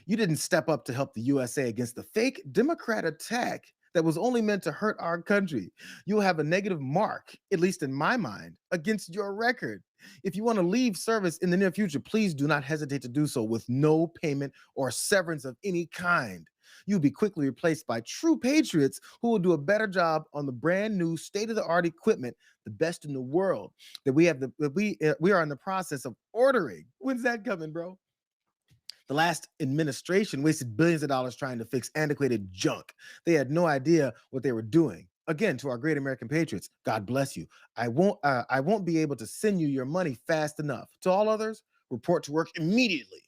You didn't step up to help the USA against the fake Democrat attack that was only meant to hurt our country. You'll have a negative mark, at least in my mind, against your record. If you want to leave service in the near future, please do not hesitate to do so with no payment or severance of any kind. You'll be quickly replaced by true patriots who will do a better job on the brand new state-of-the-art equipment, the best in the world, that we are in the process of ordering. When's that coming, bro? The last administration wasted billions of dollars trying to fix antiquated junk. They had no idea what they were doing. Again, to our great American patriots, God bless you. I won't be able to send you your money fast enough. To all others, report to work immediately.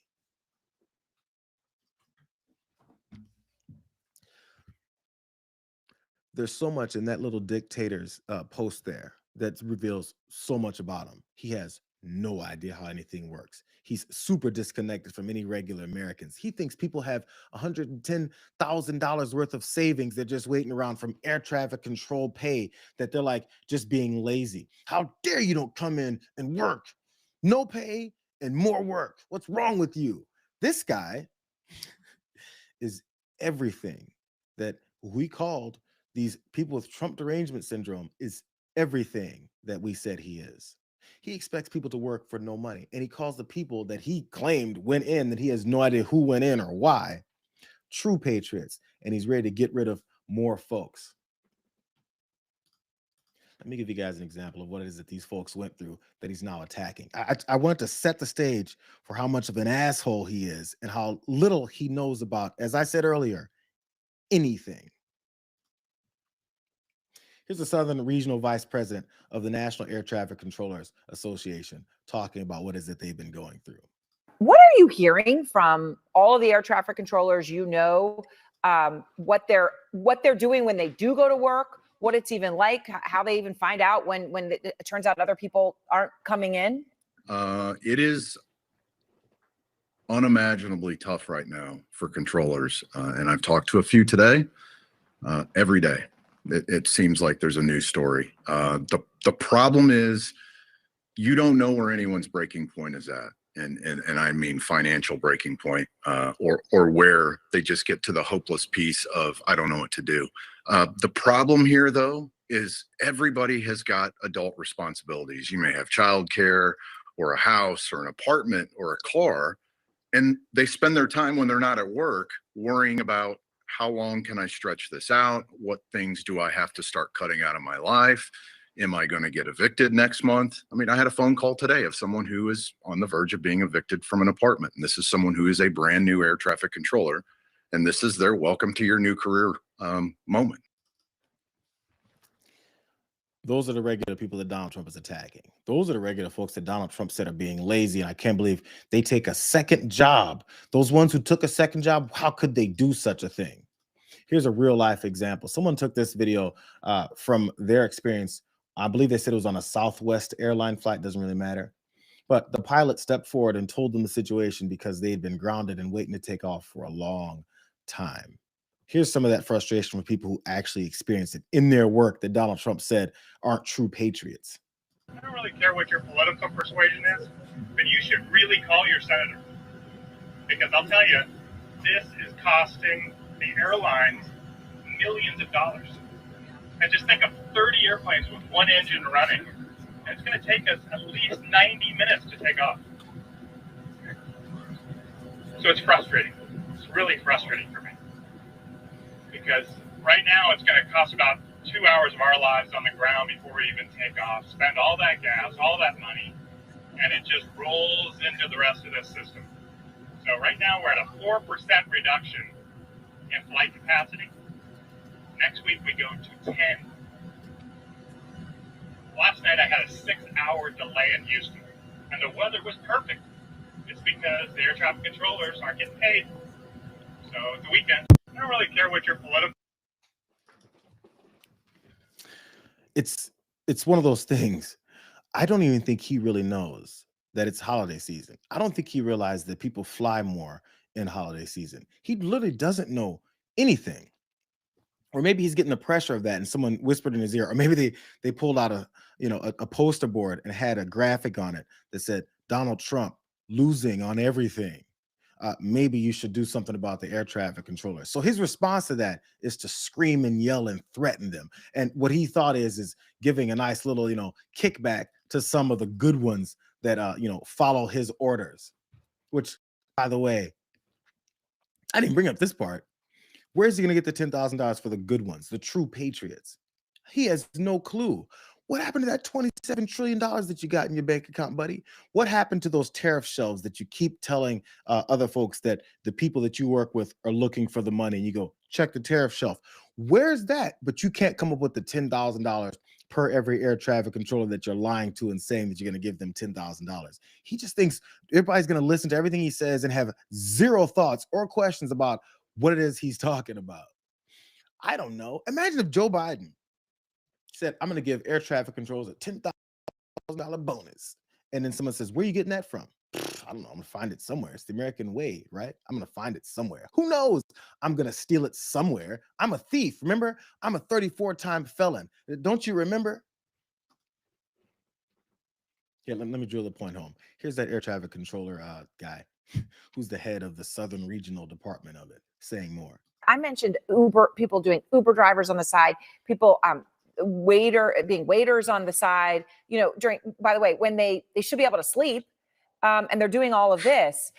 There's so much in that little dictator's post there that reveals so much about him. He has no idea how anything works. He's super disconnected from any regular Americans. He thinks people have $110,000 worth of savings. They're just waiting around from air traffic control pay, that they're like just being lazy. How dare you don't come in and work? No pay and more work. What's wrong with you? This guy is everything that we called these people with Trump derangement syndrome, is everything that we said he is. He expects people to work for no money, and he calls the people that he claimed went in, that he has no idea who went in or why, true patriots, and he's ready to get rid of more folks. Let me give you guys an example of what it is that these folks went through that he's now attacking. I wanted to set the stage for how much of an asshole he is and how little he knows about, as I said earlier, anything. Here's the Southern Regional Vice President of the National Air Traffic Controllers Association talking about what is it they've been going through. What are you hearing from all of the air traffic controllers? What they're doing when they do go to work, what it's even like, how they even find out when it turns out other people aren't coming in? It is unimaginably tough right now for controllers. And I've talked to a few today. Every day, it seems like there's a new story. The problem is you don't know where anyone's breaking point is at. And I mean financial breaking point, or where they just get to the hopeless piece of, I don't know what to do. The problem here, though, is everybody has got adult responsibilities. You may have childcare or a house or an apartment or a car, and they spend their time when they're not at work worrying about, how long can I stretch this out? What things do I have to start cutting out of my life? Am I going to get evicted next month? I mean, I had a phone call today of someone who is on the verge of being evicted from an apartment. And this is someone who is a brand new air traffic controller. And this is their welcome to your new career moment. Those are the regular people that Donald Trump is attacking. Those are the regular folks that Donald Trump said are being lazy. And I can't believe they take a second job. Those ones who took a second job, how could they do such a thing? Here's a real life example. Someone took this video from their experience. I believe they said it was on a Southwest airline flight, doesn't really matter. But the pilot stepped forward and told them the situation because they had been grounded and waiting to take off for a long time. Here's some of that frustration from people who actually experienced it in their work that Donald Trump said aren't true patriots. I don't really care what your political persuasion is, but you should really call your senator. Because I'll tell you, this is costing the airlines millions of dollars. And just think of 30 airplanes with one engine running. And it's going to take us at least 90 minutes to take off. So it's frustrating. It's really frustrating for me. Because right now it's going to cost about 2 hours of our lives on the ground before we even take off, spend all that gas, all that money, and it just rolls into the rest of this system. So right now we're at a 4% reduction in flight capacity. Next week we go to 10. Last night I had a 6-hour delay in Houston, and the weather was perfect. It's because the air traffic controllers aren't getting paid. So it's the weekend. I don't really care what your political. It's one of those things. I don't even think he really knows that it's holiday season. I don't think he realized that people fly more in holiday season. He literally doesn't know anything. Or maybe he's getting the pressure of that and someone whispered in his ear, or maybe they pulled out a poster board and had a graphic on it that said Donald Trump losing on everything. Maybe you should do something about the air traffic controllers. So his response to that is to scream and yell and threaten them. And what he thought is giving a nice little, kickback to some of the good ones that, follow his orders, which, by the way, I didn't bring up this part. Where's he going to get the $10,000 for the good ones, the true patriots? He has no clue. What happened to that $27 trillion that you got in your bank account, buddy? What happened to those tariff shelves that you keep telling other folks that the people that you work with are looking for the money? And you go, check the tariff shelf. Where's that? But you can't come up with the $10,000 per every air traffic controller that you're lying to and saying that you're going to give them $10,000. He just thinks everybody's going to listen to everything he says and have zero thoughts or questions about what it is he's talking about. I don't know. Imagine if Joe Biden said, I'm going to give air traffic controllers a $10,000 bonus. And then someone says, where are you getting that from? I don't know. I'm gonna find it somewhere. It's the American way, right? I'm gonna find it somewhere. Who knows? I'm gonna steal it somewhere. I'm a thief. Remember, I'm a 34-time felon. Don't you remember? Yeah, let me drill the point home. Here's that air traffic controller guy who's the head of the Southern Regional Department of it, saying more. I mentioned Uber, people doing Uber drivers on the side, people being waiters on the side, by the way, when they should be able to sleep, and they're doing all of this.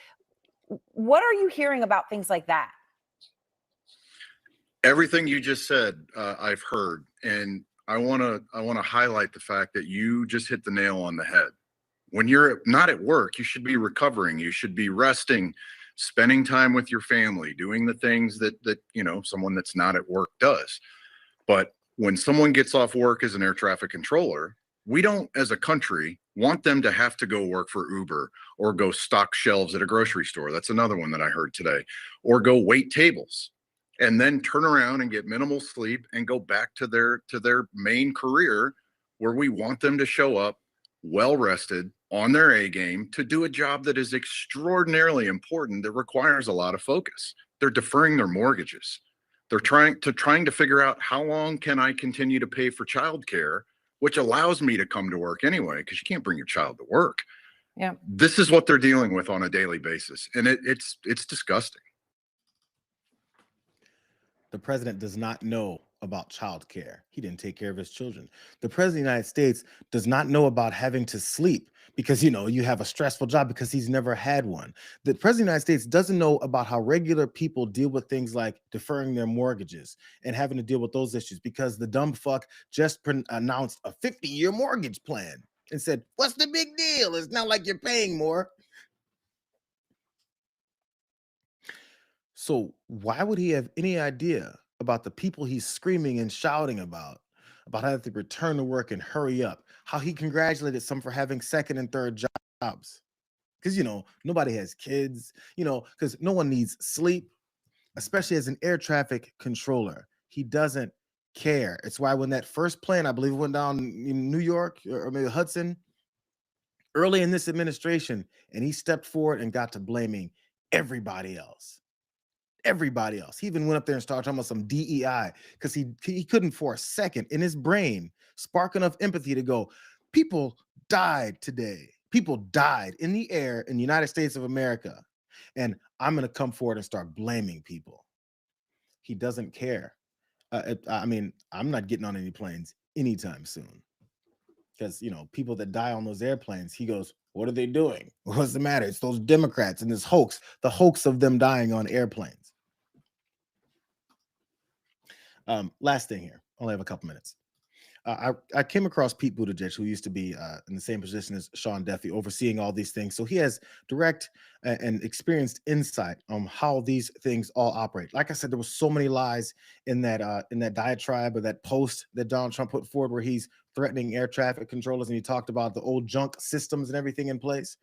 What are you hearing about things like that? Everything you just said, I've heard, and I want to highlight the fact that you just hit the nail on the head. When you're not at work, you should be recovering. You should be resting, spending time with your family, doing the things that someone that's not at work does. But when someone gets off work as an air traffic controller, we don't, as a country, want them to have to go work for Uber or go stock shelves at a grocery store. That's another one that I heard today. Or go wait tables and then turn around and get minimal sleep and go back to their main career, where we want them to show up well rested, on their A game, to do a job that is extraordinarily important, that requires a lot of focus. They're deferring their mortgages. They're trying to figure out, how long can I continue to pay for childcare, which allows me to come to work anyway, because you can't bring your child to work. Yeah. This is what they're dealing with on a daily basis, and it's disgusting. The president does not know about child care. He didn't take care of his children. The president of the United States does not know about having to sleep because, you have a stressful job, because he's never had one. The president of the United States doesn't know about how regular people deal with things like deferring their mortgages and having to deal with those issues, because the dumb fuck just announced a 50-year mortgage plan and said, what's the big deal? It's not like you're paying more. So why would he have any idea about the people he's screaming and shouting about how to return to work and hurry up, how he congratulated some for having second and third jobs? Because, nobody has kids, because no one needs sleep, especially as an air traffic controller. He doesn't care. It's why when that first plane, I believe, went down in New York or maybe Hudson, early in this administration, and he stepped forward and got to blaming everybody else. Everybody else. He even went up there and started talking about some DEI, because he couldn't for a second in his brain spark enough empathy to go, people died today. People died in the air in the United States of America, and I'm going to come forward and start blaming people. He doesn't care. I'm not getting on any planes anytime soon, because, people that die on those airplanes, he goes, what are they doing? What's the matter? It's those Democrats and this hoax, the hoax of them dying on airplanes. Last thing here, only have a couple minutes. I came across Pete Buttigieg, who used to be in the same position as Sean Duffy, overseeing all these things. So he has direct and experienced insight on how these things all operate. Like I said, there were so many lies in that diatribe, or that post that Donald Trump put forward, where he's threatening air traffic controllers, and he talked about the old junk systems and everything in place.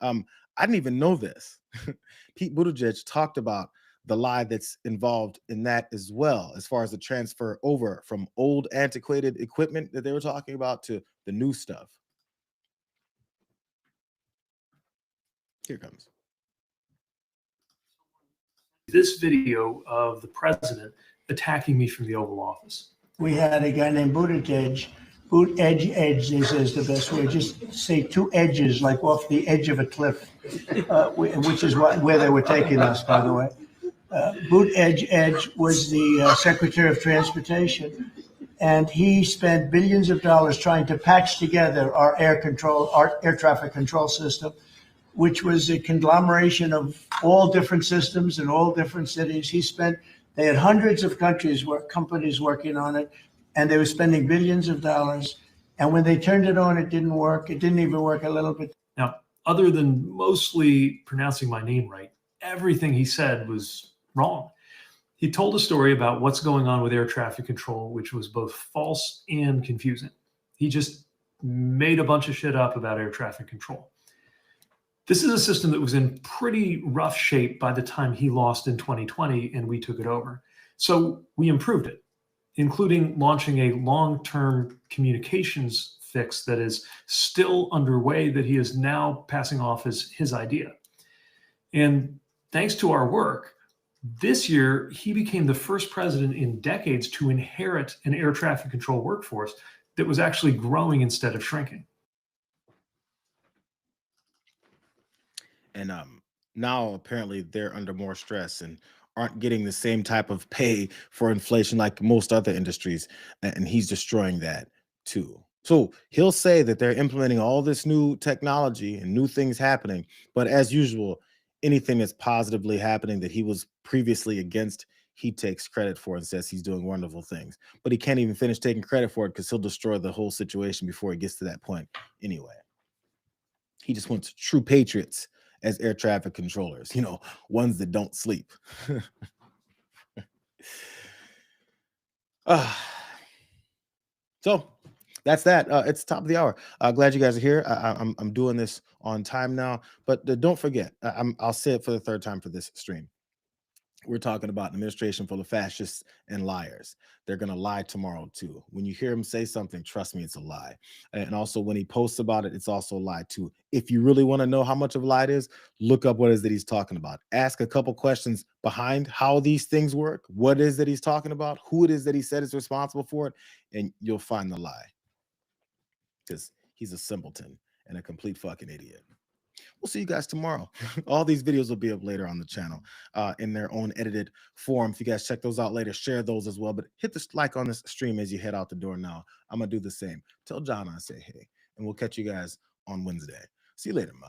I didn't even know this. Pete Buttigieg talked about the lie that's involved in that as well, as far as the transfer over from old antiquated equipment that they were talking about to the new stuff. Here it comes. This video of the president attacking me from the Oval Office. We had a guy named Buttigieg. Edge, they say is the best way. Just say two edges, like off the edge of a cliff, which is where they were taking us, by the way. Edge was the Secretary of Transportation, and he spent billions of dollars trying to patch together our air traffic control system, which was a conglomeration of all different systems in all different cities. They had hundreds of companies working on it, and they were spending billions of dollars. And when they turned it on, it didn't work. It didn't even work a little bit. Now, other than mostly pronouncing my name right, everything he said was wrong. He told a story about what's going on with air traffic control, which was both false and confusing. He just made a bunch of shit up about air traffic control. This is a system that was in pretty rough shape by the time he lost in 2020 and we took it over. So we improved it. including launching a long-term communications fix that is still underway that he is now passing off as his idea. And thanks to our work, this year, he became the first president in decades to inherit an air traffic control workforce that was actually growing instead of shrinking. And now apparently they're under more stress and aren't getting the same type of pay for inflation like most other industries. And he's destroying that too. So he'll say that they're implementing all this new technology and new things happening. But as usual, anything that's positively happening that he was previously against, he takes credit for and says he's doing wonderful things. But he can't even finish taking credit for it because he'll destroy the whole situation before he gets to that point anyway. He just wants true patriots as air traffic controllers, you know, ones that don't sleep. So that's that. It's top of the hour. Glad you guys are here. I'm doing this on time now, but don't forget, I'll say it for the third time for this stream. We're talking about an administration full of fascists and liars. They're going to lie tomorrow too. When you hear him say something, trust me, it's a lie. And also when he posts about it, it's also a lie too. If you really want to know how much of a lie it is, look up what it is that he's talking about. Ask a couple questions behind how these things work, what it is that he's talking about, who it is that he said is responsible for it, and you'll find the lie. Because he's a simpleton and a complete fucking idiot. We'll see you guys tomorrow. All these videos will be up later on the channel in their own edited form. If you guys check those out later, share those as well. But hit the like on this stream as you head out the door now. I'm going to do the same. Tell John I say hey, and we'll catch you guys on Wednesday. See you later, ma.